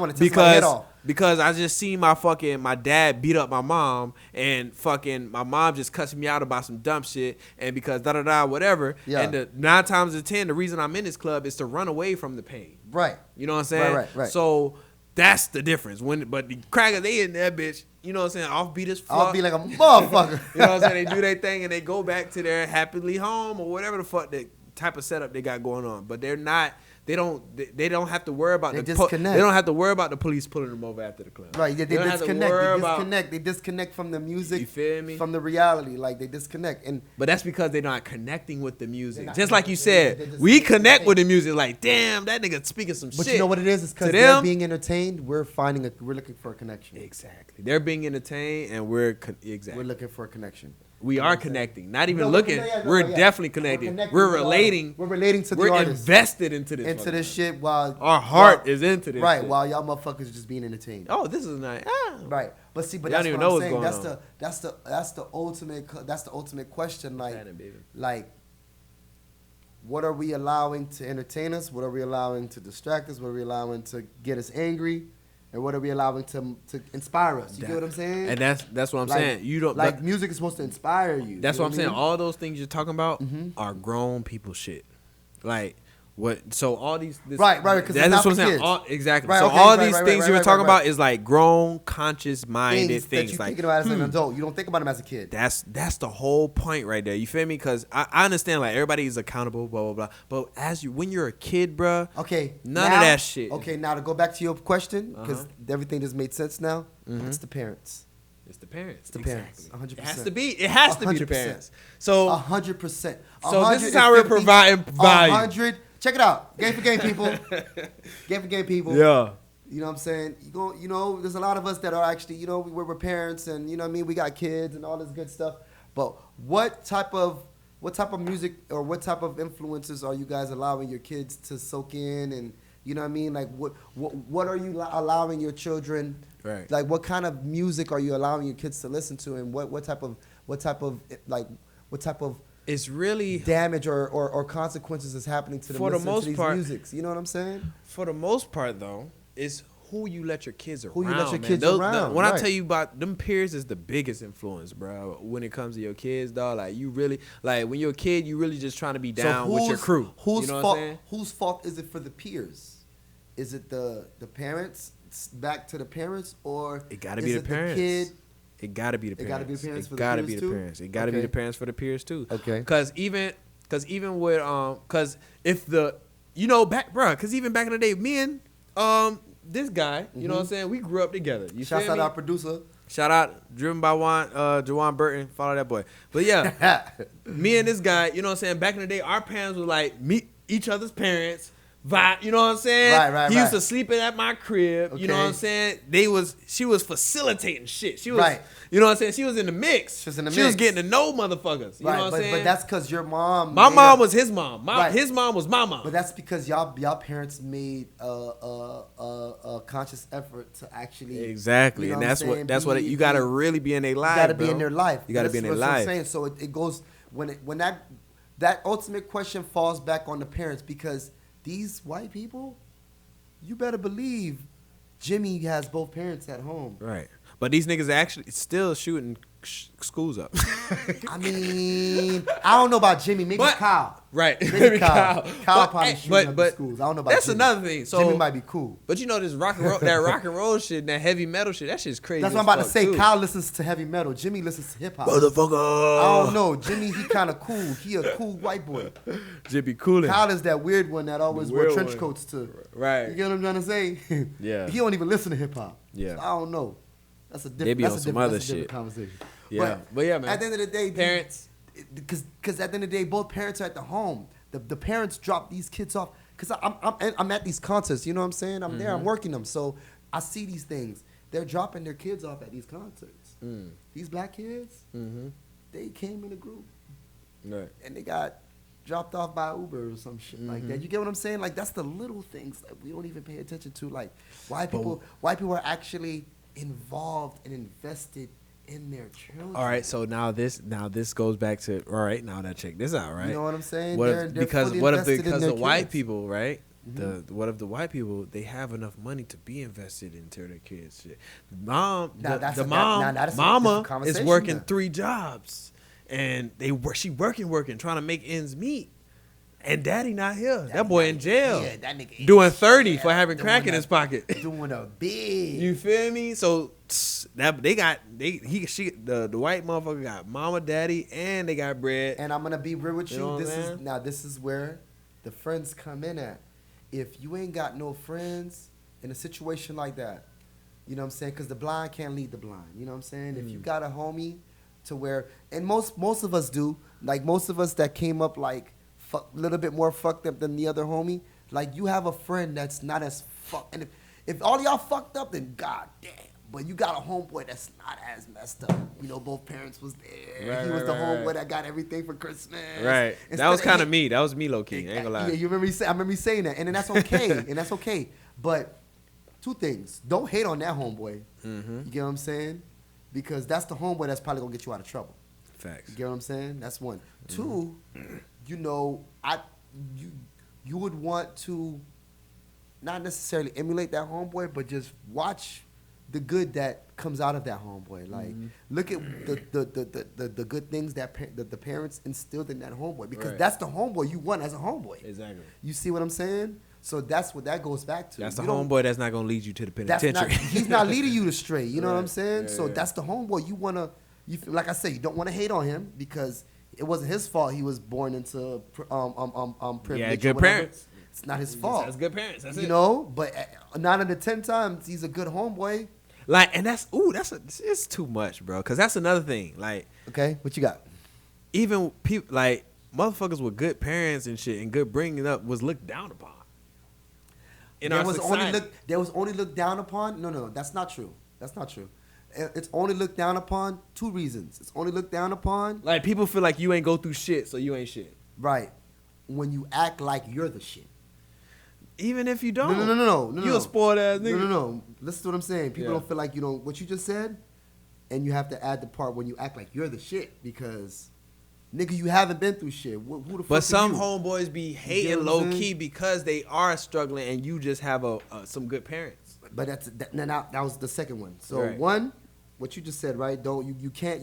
because I just seen my dad beat up my mom and fucking my mom just cussed me out about some dumb shit and because whatever. Yeah. And the 9 times out of 10, the reason I'm in this club is to run away from the pain. Right. You know what I'm saying? Right. So that's the difference. But the crackers, they in that bitch. You know what I'm saying? Offbeat as fuck. I'll be like a motherfucker. You know what I'm saying? They do their thing and they go back to their happily home or whatever the fuck that type of setup they got going on, but they're not they don't have to worry about They they disconnect. don't have to worry about the police pulling them over after the club. Right, yeah, they don't have to worry about- They disconnect from the music. You feel me? From the reality, like they disconnect. And But that's because they're not connecting with the music. not Just like you connecting. They said, just- we connect with the music. Like, damn, that nigga speaking some but shit. you know what it is? It's because To they're them- being entertained. We're looking for a connection. Exactly. They're being entertained, and we're exactly. We're looking for a connection. We are connecting. Not even No, looking. yeah, no, We're yeah. definitely connecting. connecting We're with the relating. artist. We're relating to the We're artist. invested into this. Into this shit while Our heart while- is into this. Right, shit. while y'all motherfuckers are just being entertained. Oh, this is nice. Ah. Right, but see, but Y'all that's don't what even I'm know saying. what's That's the ultimate question. Like, Planet, baby. like, what are we allowing to entertain us? What are we allowing to distract us? What are we allowing to get us angry? And what are we allowing to inspire us? You get what I'm saying? And that's what I'm Like- saying. You don't like but music is supposed to inspire you. That's you know what I'm saying. I mean? All those things you're talking about Mhm. are grown people shit. Like what? So all these Right, because that's it's not what I'm for saying. kids. All, exactly. Right, so okay, all right, these right, things right, you're right, talking right. about is like grown, conscious-minded That things. you're Like thinking about as an adult. You don't think about them as a kid. that's the whole point right there. You feel me? Because I understand like everybody is accountable, blah blah blah. But when you're a kid, bruh, Okay. none of now- that shit. Okay, now to go back to your question, because Uh-huh. everything just made sense now. Mhm. It's the parents. It's the parents. It's the parents, 100%. It has to be. It has to be the 100%. parents. So 100%. So this is how we're providing value. 100. Check it out. Game for game people. Game for game people. yeah. You know what I'm saying? There's a lot of us that are actually, we're parents and, you know what I mean? We got kids and all this good stuff. But what type of music or what type of influences are you guys allowing your kids to soak in? And, you know what I mean? Like, what are you allowing your children? Right. Like, what kind of music are you allowing your kids to listen to? And what type of It's really damage or consequences is happening to them For the listening most to these part- musics? You know what I'm saying? for the most part though, it's who you let your kids around. Who you let your man. kids around, When I right. tell you about them peers is the biggest influence, bro. When it comes to your kids, dog, like you really like when you're a kid, you really just trying to be down with your crew. Whose you know fault? what I'm saying? Whose fault is it for the peers? Is it the parents? Back to the parents, or It gotta is be the it parents. kid? It gotta be the It parents. gotta be the parents for the gotta peers be the too? parents. It gotta be Okay. the parents for the peers too. Okay. Cause even with cause if cause even back in the day, me and this guy, you know what I'm saying, we grew up together. You Shouts feel out me? our producer. Shout out, driven by Jawan Burton. Follow that boy. But yeah, me and this guy, you know what I'm saying? Back in the day, our parents were like meet each other's parents. Vibe, you know what I'm saying? Right, He used right. to sleep in at my crib. You know Okay. what I'm saying? She was facilitating shit. She was, Right. you know what I'm saying? She was in the mix. She was in the She was mix. getting to know motherfuckers. You know what I'm saying? but that's because your mom. my made mom a- was his mom. Right. His mom was my mom. But that's because y'all parents made a conscious effort to actually Exactly, you know and what I'm that's what saying, you gotta really be in their life. You gotta be bro. in their life. You gotta be in their That's what I'm life. saying. So it goes when that ultimate question falls back on the parents, because these white people, you better believe Jimmy has both parents at home. Right. But these niggas are actually still shooting schools up. I mean, I don't know about Jimmy. Maybe But- Kyle. Right. Maybe Kyle. Kyle But- probably hey, shooting up the schools. I don't know about that's Jimmy. another thing. So Jimmy might be cool. But you know this rock and roll, that rock and roll shit, that heavy metal shit, that shit's crazy. That's what I'm about to say. Kyle listens to heavy metal. Jimmy listens to hip hop. Motherfucker. I don't know. Jimmy, he kind of cool. He a cool white boy. Jimmy coolin'. Kyle is that weird one that always The wear weird trench one. coats to. Right. You get what I'm trying to say? Yeah. He don't even listen to hip hop. Yeah. So I don't know. That's a different. They be that's on a some different, other that's a different shit. conversation. Yeah. But yeah, man. At the end of the day, Parents. because at the end of the day, both parents are at the home. The parents drop these kids off. Because I'm at these concerts. You know what I'm saying? I'm there. I'm working them. So I see these things. They're dropping their kids off at these concerts. These black kids, they came in a group. Right. And they got dropped off by Uber or some shit like that. You get what I'm saying? Like, that's the little things that we don't even pay attention to. Like, white people are actually involved and invested in their children. All right, so now this goes back to all right. Now that check this out, right? You know what I'm saying? What They're if, because fully what if invested in because their the white kids. people, right? What if the white people they have enough money to be invested into their kids? Shit. Mama that's a mama different is conversation working now. 3 jobs, and she working, trying to make ends meet. And daddy not here. That boy in jail. Yeah, that nigga doing 30 for having doing crack in a- his pocket. doing a big. You feel me? So the white motherfucker got mama, daddy, and they got bread. And I'm gonna be real with You know you. what I'm saying? This is where the friends come in at. if you ain't got no friends in a situation like that, you know what I'm saying? Because the blind can't lead the blind. You know what I'm saying? If you got a homie to where, and most of us do, like most of us that came up like a little bit more fucked up than the other homie, like you have a friend that's not as fucked. And if all y'all fucked up, then goddamn. But you got a homeboy that's not as messed up. You know, both parents was there. Right, he was the right. homeboy that got everything for Christmas. Right. That was kind of me. That was me, low key. I ain't gonna lie. Yeah, you remember I remember me saying that, and then that's okay, and that's okay. But two things: don't hate on that homeboy. Mm-hmm. You get what I'm saying? Because that's the homeboy that's probably gonna get you out of trouble. Facts. You get what I'm saying? That's one. Two, you know, you would want to not necessarily emulate that homeboy, but just watch the good that comes out of that homeboy. Like, look at the good things that the parents instilled in that homeboy, because that's the homeboy you want as a homeboy. Exactly. You see what I'm saying? So that's what that goes back to. That's the homeboy that's not gonna lead you to the penitentiary. He's not leading you to straight. You know what I'm saying? Yeah, So that's the homeboy you wanna. Like I say, you don't want to hate on him because it wasn't his fault. He was born into privilege. Yeah, good parents. It's not his fault. That's good parents. That's it. You know, but 9 out of 10 times he's a good homeboy. Like, and it's too much, bro. Cause that's another thing. Like, okay, what you got? Even people like motherfuckers with good parents and shit and good bringing up was looked down upon. There was only looked down upon. No, that's not true. That's not true. It's only looked down upon 2 reasons. It's only looked down upon, like, people feel like you ain't go through shit, so you ain't shit. Right. When you act like you're the shit. Even if you don't. No. You a spoiled ass nigga. No. Listen to what I'm saying. People don't feel like you don't. What you just said, and you have to add the part when you act like you're the shit, because, nigga, you haven't been through shit. Who the fuck? But some you? homeboys be hating low key because they are struggling, and you just have some good parents. But that was the second one. So one, what you just said, right? You can't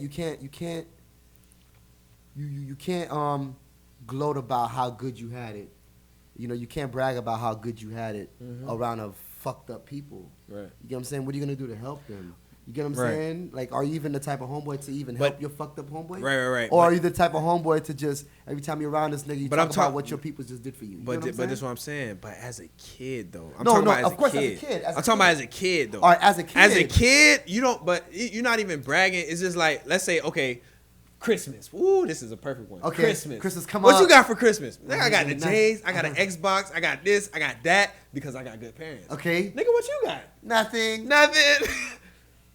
gloat about how good you had it. You know, you can't brag about how good you had it around a fucked up people. Right. You get what I'm saying? What are you gonna do to help them? You get what I'm saying? Like, are you even the type of homeboy to even help your fucked up homeboy? Right. Or are you the type of homeboy to just, every time you're around this nigga, you talk about what your people just did for you? But that's what I'm saying. But as a kid, though. I'm talking about as a kid, though. All right, as a kid. As a kid, you don't, but you're not even bragging. It's just like, let's say, okay, Christmas. Ooh, this is a perfect one. Okay. Christmas, come on. on. What you got for Christmas? I got the J's, I got an Xbox, I got this, I got that, because I got good parents. Okay. Nigga, what you got? Nothing.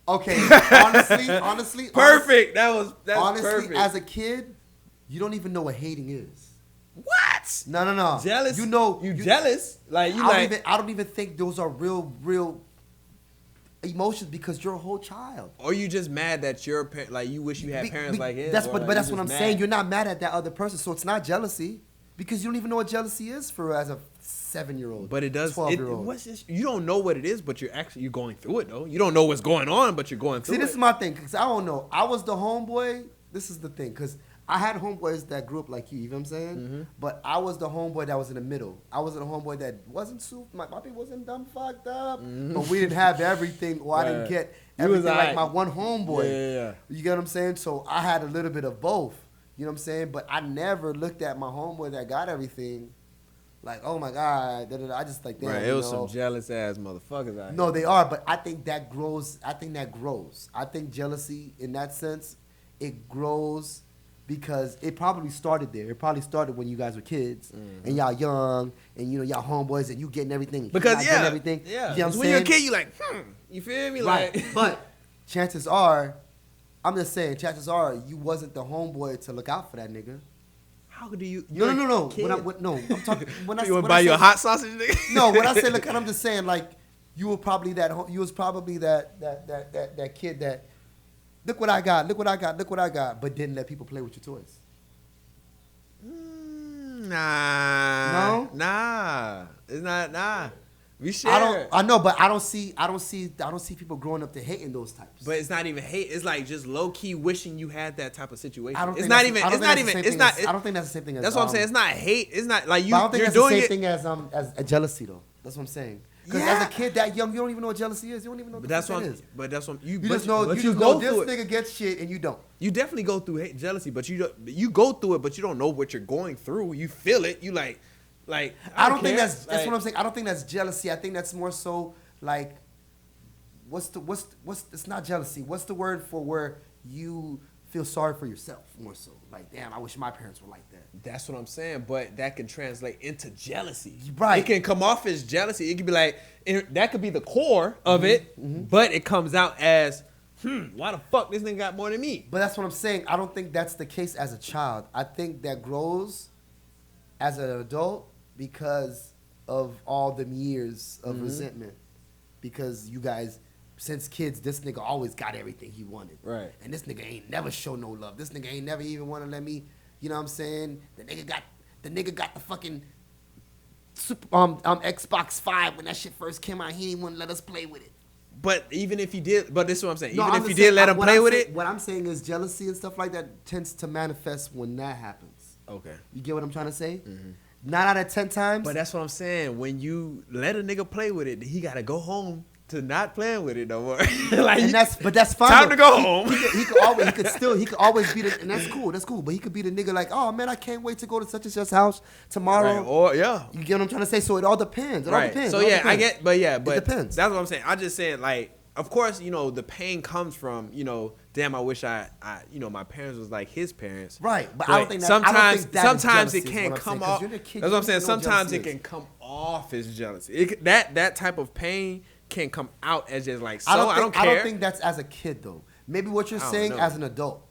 Okay, honestly. Perfect. That's honestly, perfect. As a kid, you don't even know what hating is. What? No. Jealous? You know. You jealous? Like, I don't even think those are real emotions, because you're a whole child. Or you just mad that your like you wish you had parents like his. But that's what I'm saying. You're not mad at that other person, so it's not jealousy, because you don't even know what jealousy is for as a 7-year-old. But it does. 12-year-old. You don't know what it is, but you're going through it though. You don't know what's going on, but you're going through it. See, this is my thing, because I don't know. I was the homeboy. This is the thing, because I had homeboys that grew up like you know what I'm saying? Mm-hmm. But I was the homeboy that was in the middle. I wasn't a homeboy that wasn't super, my people wasn't dumb fucked up, but we didn't have everything, or I didn't get everything like my one homeboy. Yeah. You get what I'm saying? So I had a little bit of both. You know what I'm saying? But I never looked at my homeboy that got everything like, oh my God, I just like, damn. Right, it was some jealous ass motherfuckers out here. No, they are, but I think that grows. I think jealousy, in that sense, it grows because it probably started there. It probably started when you guys were kids and y'all young and, you know, y'all homeboys and you getting everything. Because, everything. Yeah. You know what I'm when you're a kid, you like, you feel me? Right. Like, but chances are, I'm just saying, chances are you wasn't the homeboy to look out for that nigga. How do you? No. I'm talking. You want to buy you a hot sausage, nigga? No, when I say look, I'm just saying, like, you was probably that kid that, look what I got, but didn't let people play with your toys. Nah. No? Nah. It's not. Nah. We share. I know, but I don't see people growing up to hating those types. But it's not even hate. It's like just low key wishing you had that type of situation. I don't think I don't think that's the same thing as. That's what I'm saying. It's not hate. It's not like you. I don't think you're that's doing the same thing as a jealousy though. That's what I'm saying. Because as a kid that young, you don't even know what jealousy is. You don't even know what that is. But that's what you. You just know this nigga gets shit and you don't. You definitely go through jealousy, but you go through it, but you don't know what you're going through. You feel it. You like Like I don't think that's what I'm saying. I don't think that's jealousy. I think that's more so like, what's it's not jealousy. What's the word for where you feel sorry for yourself more so? Like, damn, I wish my parents were like that. That's what I'm saying, but that can translate into jealousy. Right. It can come off as jealousy. It could be like, that could be the core of it, but it comes out as, why the fuck this nigga got more than me? But that's what I'm saying. I don't think that's the case as a child. I think that grows as an adult because of all the years of resentment. Because you guys, since kids, this nigga always got everything he wanted. Right. And this nigga ain't never show no love. This nigga ain't never even want to let me, you know what I'm saying? The nigga got the fucking Xbox 5 when that shit first came out. He didn't want to let us play with it. But even if he did, but this is what I'm saying. No, even I'm if you just did saying, let him play with it. What I'm saying is jealousy and stuff like that tends to manifest when that happens. Okay. You get what I'm trying to say? 9 out of 10 times. But that's what I'm saying. When you let a nigga play with it, he got to go home to not playing with it no more. Like, but that's fine. Time to go home. He could always be the, and that's cool. But he could be the nigga like, oh man, I can't wait to go to such and such house tomorrow. Right. Or yeah. You get what I'm trying to say? So it all depends. It all depends. So it all yeah, depends. I get, but it depends. That's what I'm saying. I'm just saying, like, of course, the pain comes from, damn, I wish I my parents was like his parents. Right, but I don't think that. Sometimes it can come off. That's what I'm saying. Sometimes it can come off as jealousy. That type of pain can come out as just like, so I don't care. I don't think that's as a kid though. Maybe what you're saying as an adult.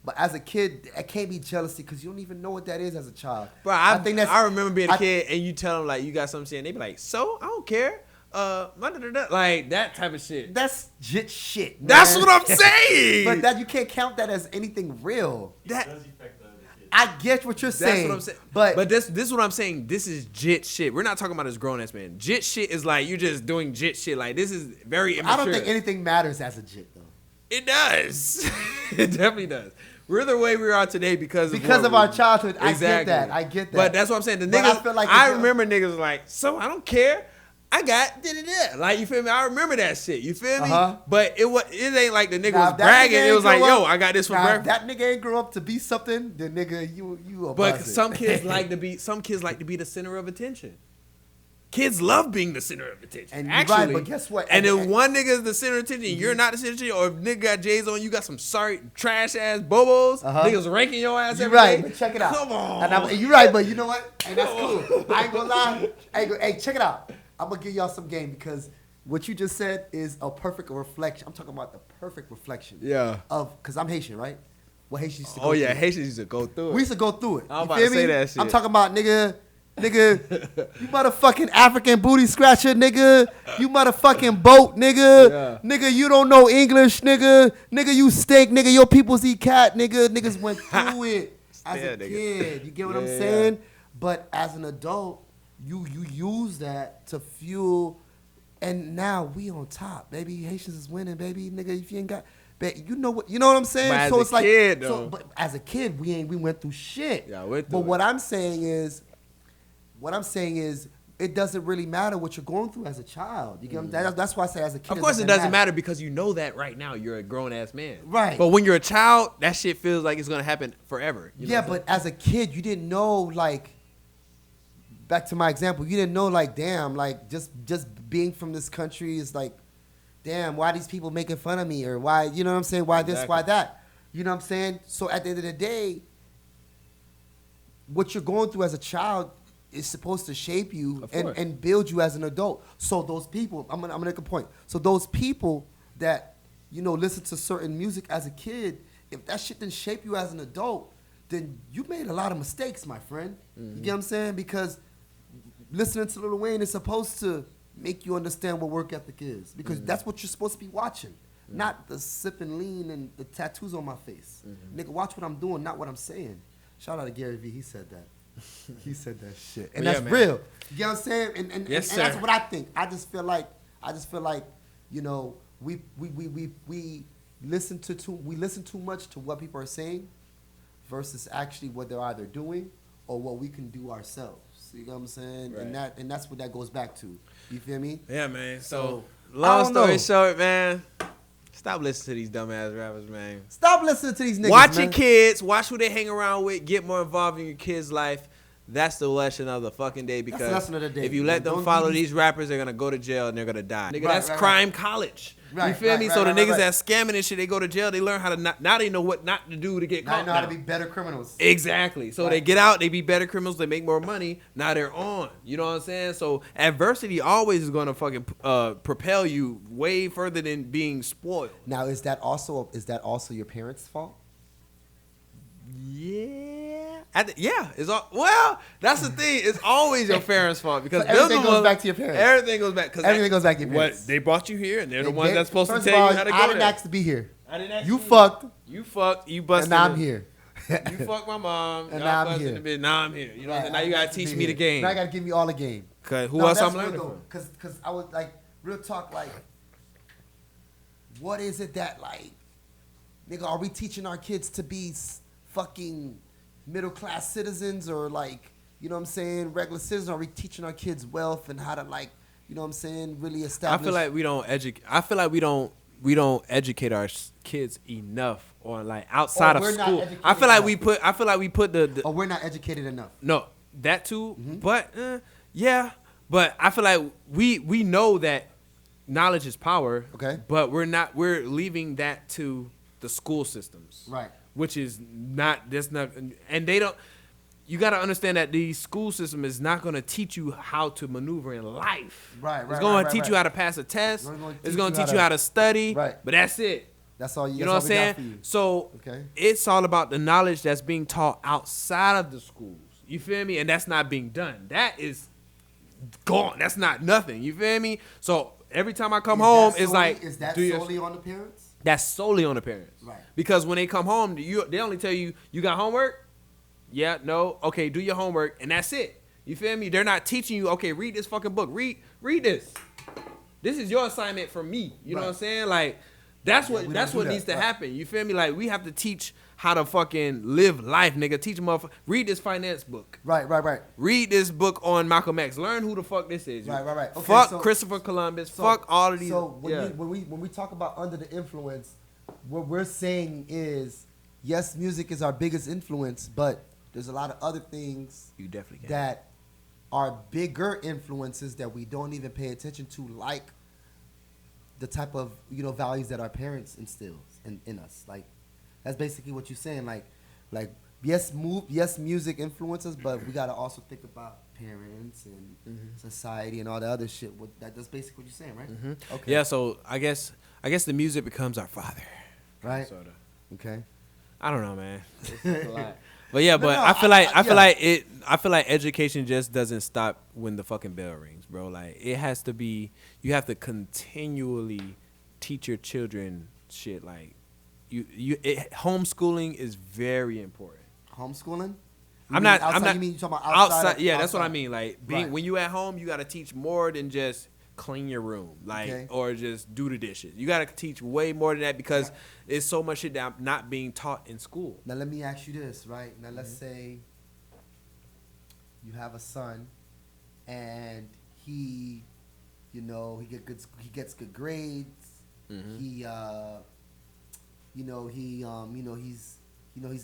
But as a kid, it can't be jealousy because you don't even know what that is as a child. Bro, I remember being a kid and you tell them like you got something, and they be like, so I don't care. Like that type of shit. That's jit shit. Man. That's what I'm saying. But that you can't count that as anything real. That does affect the other kids. I get what you're saying. That's what I'm saying. But this is what I'm saying. This is jit shit. We're not talking about as grown ass man. Jit shit is like you just doing jit shit. Like this is very immature. I don't think anything matters as a jit though. It does. It definitely does. We're the way we are today because of our childhood. Exactly. I get that. But that's what I'm saying. The niggas. I remember niggas like, so I don't care. I got da-da-da. Like, you feel me? I remember that shit. You feel me? But it ain't like the nigga was bragging. It was like, yo, I got this for breakfast. If that nigga ain't grow up to be something, then nigga, you a But buzzard. some kids like to be the center of attention. Kids love being the center of attention. And actually, right, but guess what? And if one nigga is the center of attention, you're not the center of attention, or if nigga got J's on, you got some sorry trash ass bobos, niggas ranking your ass every day. But check it out. Come on. You're right, but you know what? Hey, that's cool. I ain't gonna lie. Hey, check it out. I'm gonna give y'all some game because what you just said is a perfect reflection. I'm talking about the perfect reflection. Yeah. Because I'm Haitian, right? What Haitians used to go through. through. Haitians used to go through it. We used to go through it. I'm about to say that shit. I'm talking about nigga, you motherfucking African booty scratcher, nigga. You motherfucking boat, nigga. Yeah. Nigga, you don't know English, nigga. Nigga, you stink, nigga. Your peoples eat cat, nigga. Niggas went through it as a kid. You get what I'm saying? But as an adult, you use that to fuel, and now we on top, baby. Haitians is winning, baby. Nigga, if you ain't got, you know what I'm saying? But so as it's a like, kid, though. but as a kid, we went through shit. Yeah, went but through what I'm saying is, it doesn't really matter what you're going through as a child. You get what I'm saying? That's why I say as a kid. Of course, it doesn't matter because you know that right now you're a grown ass man. Right. But when you're a child, that shit feels like it's gonna happen forever. You know but as a kid, you didn't know, like, back to my example, you didn't know, like, damn, like, just being from this country is like, damn, why these people making fun of me, or why, you know what I'm saying, why this, why that, you know what I'm saying? So at the end of the day, what you're going through as a child is supposed to shape you and build you as an adult. So those people, I'm gonna make a point. So those people that, listen to certain music as a kid, if that shit didn't shape you as an adult, then you made a lot of mistakes, my friend. You get what I'm saying? Because listening to Lil Wayne is supposed to make you understand what work ethic is. Because that's what you're supposed to be watching. Not the sipping lean and the tattoos on my face. Nigga, watch what I'm doing, not what I'm saying. Shout out to Gary Vee, he said that. He said that shit. And that's real. You get what I'm saying? And that's what I think. I just feel like, we listen too much to what people are saying versus actually what they're either doing or what we can do ourselves. You know what I'm saying? Right. And that's what that goes back to. You feel me? Yeah, man. So long story short, man, stop listening to these dumbass rappers, man. Stop listening to these niggas, Watch your kids. Watch who they hang around with. Get more involved in your kids' life. that's the lesson of the fucking day. Because That's the lesson of the day. if you let them follow these rappers, they're gonna go to jail and they're gonna die. Nigga, that's crime college. Right, you feel me? So the right, niggas that scamming and shit, they go to jail. They learn how to now they know what not to do to get caught. Now they know how to be better criminals. Exactly. So they get out, they be better criminals, they make more money. Now they're on. You know what I'm saying? So adversity always is gonna fucking propel you way further than being spoiled. Now is that also your parents' fault? Yeah. It's all, well, that's the thing. It's always your parents' fault because So everything goes back to your parents. Everything goes back. Everything goes back to your parents. What, they brought you here, and they're the ones that's supposed to first tell of all, you how to go I didn't there. ask to be here. I didn't ask you fucked. You fucked. You busted. And now I'm here. You fucked my mom. And y'all now I'm busted here. the bitch. Now I'm here. You know what I'm saying? Now you gotta teach me here. the game. Now you gotta give me all the game. Cause who else I'm that's learning real, from? Cause I was like, real talk, like, what is it that like, nigga, are we teaching our kids to be fucking middle class citizens or like, you know what I'm saying, regular citizens? Are we teaching our kids wealth and how to like, you know what I'm saying, really establish? I feel like we don't educate. I feel like we don't educate our kids enough on like outside of school. I feel like we put the. Oh, we're not educated enough. No, that too. But yeah, but I feel like we know that knowledge is power. Okay. But we're leaving that to the school systems. Right. Which is not. That's not. And they don't. You got to understand that the school system is not going to teach you how to maneuver in life. Right. It's going to teach you how to pass a test. It's going to teach you how to study. Right. But that's it. That's all. You know what I'm saying? So it's all about the knowledge that's being taught outside of the schools. You feel me? And that's not being done. That is gone. That's not nothing. You feel me? So every time I come home, it's like, is that solely on the parents? That's solely on the parents. Right. Because when they come home, they only tell you, you got homework? Yeah, no. Okay, do your homework, and that's it. You feel me? They're not teaching you, okay, read this fucking book. Read this. This is your assignment from me. You know what I'm saying? Like, that's what needs to happen. You feel me? Like, we have to teach how to fucking live life, nigga. Teach them read this finance book. Right. Read this book on Malcolm X. Learn who the fuck this is. Right. Okay, fuck Christopher Columbus. Fuck all of these. So when we talk about under the influence, what we're saying is, yes, music is our biggest influence, but there's a lot of other things you definitely can. that are bigger influences that we don't even pay attention to, like the type of values that our parents instill in us. Like that's basically what you're saying. Like yes, music influences, but we gotta also think about parents and society and all the other shit. That's basically what you're saying, right? Mm-hmm. Okay. Yeah. So I guess the music becomes our father. Right. Sorta. Okay. I don't know, man. It's a lot. But yeah, I feel like education just doesn't stop when the fucking bell rings, bro. Like it has to be. You have to continually teach your children shit. Like homeschooling is very important. Homeschooling? I'm not. You mean you talking about outside? Yeah, that's what I mean. Like when you at home, you got to teach more than just clean your room, or just do the dishes. You got to teach way more than that because it's so much shit that not being taught in school. Now let me ask you this, right? Now let's say you have a son, and he gets good grades. He's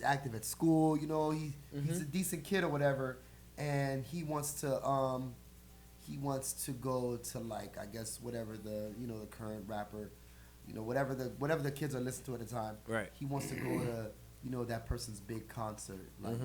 active at school. He's a decent kid or whatever, and he wants to go to like, I guess, whatever the current rapper, whatever the kids are listening to at the time. Right. He wants to go to that person's big concert. Like,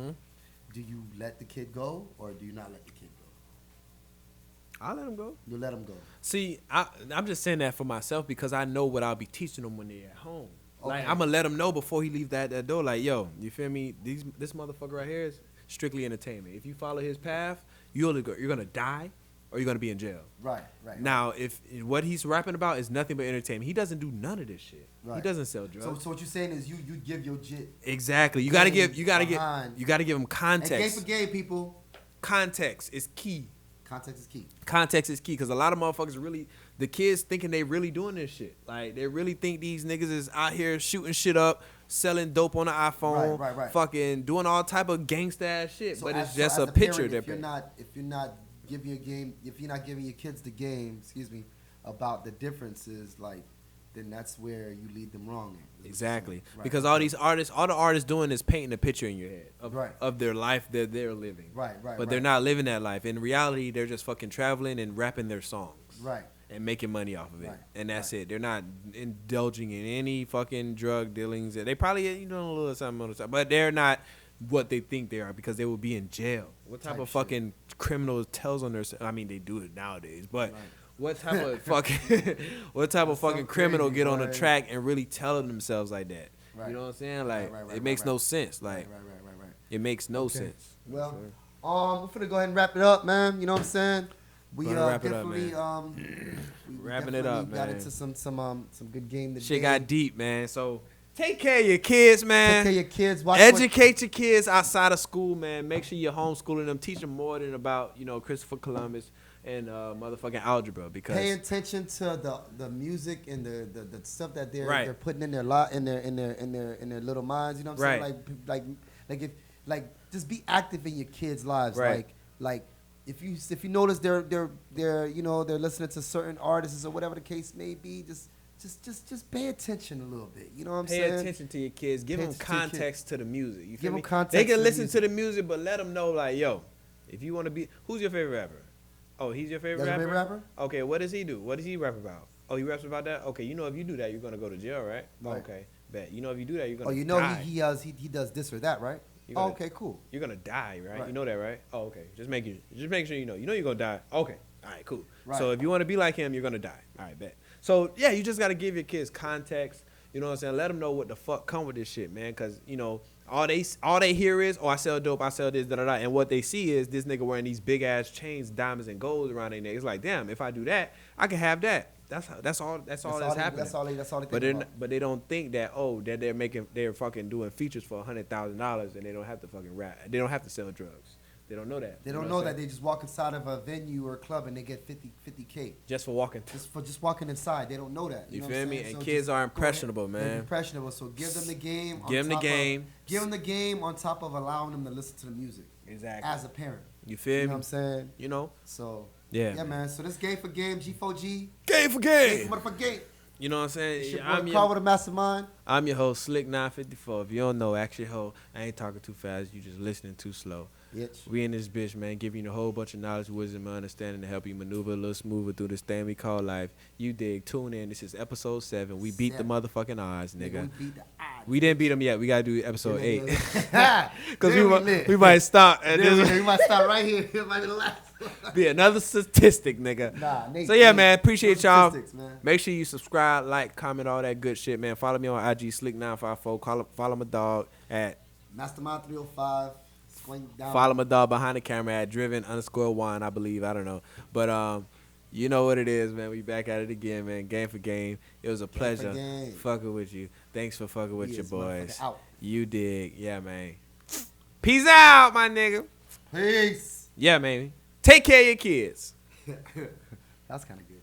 do you let the kid go or do you not let the kid go? I'll let him go. You let him go. See, I'm just saying that for myself because I know what I'll be teaching them when they're at home. Okay. Like I'm gonna let them know before he leave that door. Like, yo, you feel me? This motherfucker right here is strictly entertainment. If you follow his path, you're gonna die. Or you're gonna be in jail. Right. Now, if what he's rapping about is nothing but entertainment, he doesn't do none of this shit. Right. He doesn't sell drugs. So what you're saying is you give your jit. Exactly. You gotta give him context. And Game4Game, people. Context is key. Context is key because a lot of motherfuckers really, the kids thinking they really doing this shit. Like they really think these niggas is out here shooting shit up, selling dope on the iPhone, right. fucking doing all type of gangsta ass shit. So but it's just a picture. If you're not giving your kids the game, about the differences, like then that's where you lead them wrong. Exactly. Right. Because all the artists doing is painting a picture in your head Right. of their life that they're living. Right. But they're not living that life. In reality, they're just fucking traveling and rapping their songs. Right. And making money off of it. Right. And that's it. They're not indulging in any fucking drug dealings. They probably doing a little something on the side, but they're not what they think they are because they will be in jail. What type of fucking criminal tells on their... I mean, they do it nowadays, but... Right. What type of fucking criminal get on the track and really telling themselves like that? Right. You know what I'm saying? Like it makes no sense. Like it makes no sense. Well, we're gonna go ahead and wrap it up, man. You know what I'm saying? We definitely wrapping it up, man. Got into some good game today. Shit got deep, man. So take care of your kids, man. Take care of your kids. Educate your kids outside of school, man. Make sure you're homeschooling them. Teach them more than about Christopher Columbus and motherfucking algebra, because pay attention to the music and the stuff that they're putting in their their little minds. You know what I'm saying? Like just be active in your kids' lives. Right. Like if you notice they're listening to certain artists or whatever the case may be, just pay attention a little bit. You know what I'm saying? Pay attention to your kids. Give them context to the music. You feel me? Give them context. They can listen to the music, but let them know, like, yo, if you want to be, who's your favorite rapper? Oh, he's your favorite rapper? Okay, what does he do? What does he rap about? Oh, he raps about that? Okay, if you do that, you're going to go to jail, right? Okay, bet. If you do that, you're going to die. He does this or that, right? Okay, cool. You're going to die, right? You know that, right? Oh, okay. Just make sure you know. You know you're going to die. Okay. All right, cool. Right. So if you want to be like him, you're going to die. All right, bet. So, yeah, you just got to give your kids context. You know what I'm saying? Let them know what the fuck come with this shit, man, because, all they hear is, oh, I sell dope, I sell this, da-da-da. And what they see is this nigga wearing these big-ass chains, diamonds, and golds around their neck. It's like, damn, if I do that, I can have that. That's all that's happening. That's all they think about. But they don't think that, that they're fucking doing features for $100,000 and they don't have to fucking rap. They don't have to sell drugs. They don't know that. They don't know that. They just walk inside of a venue or a club and they get 50K. Just for walking. Just walking inside. They don't know that. You feel me? And kids are impressionable, man. They're impressionable. So give them the game. Give them the game on top of allowing them to listen to the music. Exactly. As a parent. You feel me? You know what I'm saying? So. Yeah, man. So this Game for Game, G4G. Game for Game. Game for Game. You know what I'm saying? I'm Carvo The Mastermind. I'm your host, Slick954. If you don't know, ask your hoe. I ain't talking too fast. You just listening too slow. We in this bitch, man, giving you a whole bunch of knowledge, wisdom, and understanding to help you maneuver a little smoother through this thing we call life. You dig. Tune in. This is episode 7. We beat the motherfucking odds, nigga. We didn't beat them yet. We got to do episode 8. Because we might stop. We might stop right here. It might be the last one. Be another statistic, nigga. So, yeah, man, appreciate y'all. Make sure you subscribe, like, comment, all that good shit, man. Follow me on IG, Slick954. Follow my dog at Mastermind305. Follow my dog behind the camera at driven_1, I believe. I don't know. But you know what it is, man. We back at it again, man. Game for Game. It was a pleasure fucking with you. Thanks for fucking with your boys. You dig. Yeah, man. Peace out, my nigga. Peace. Yeah, man. Take care of your kids. That's kind of good.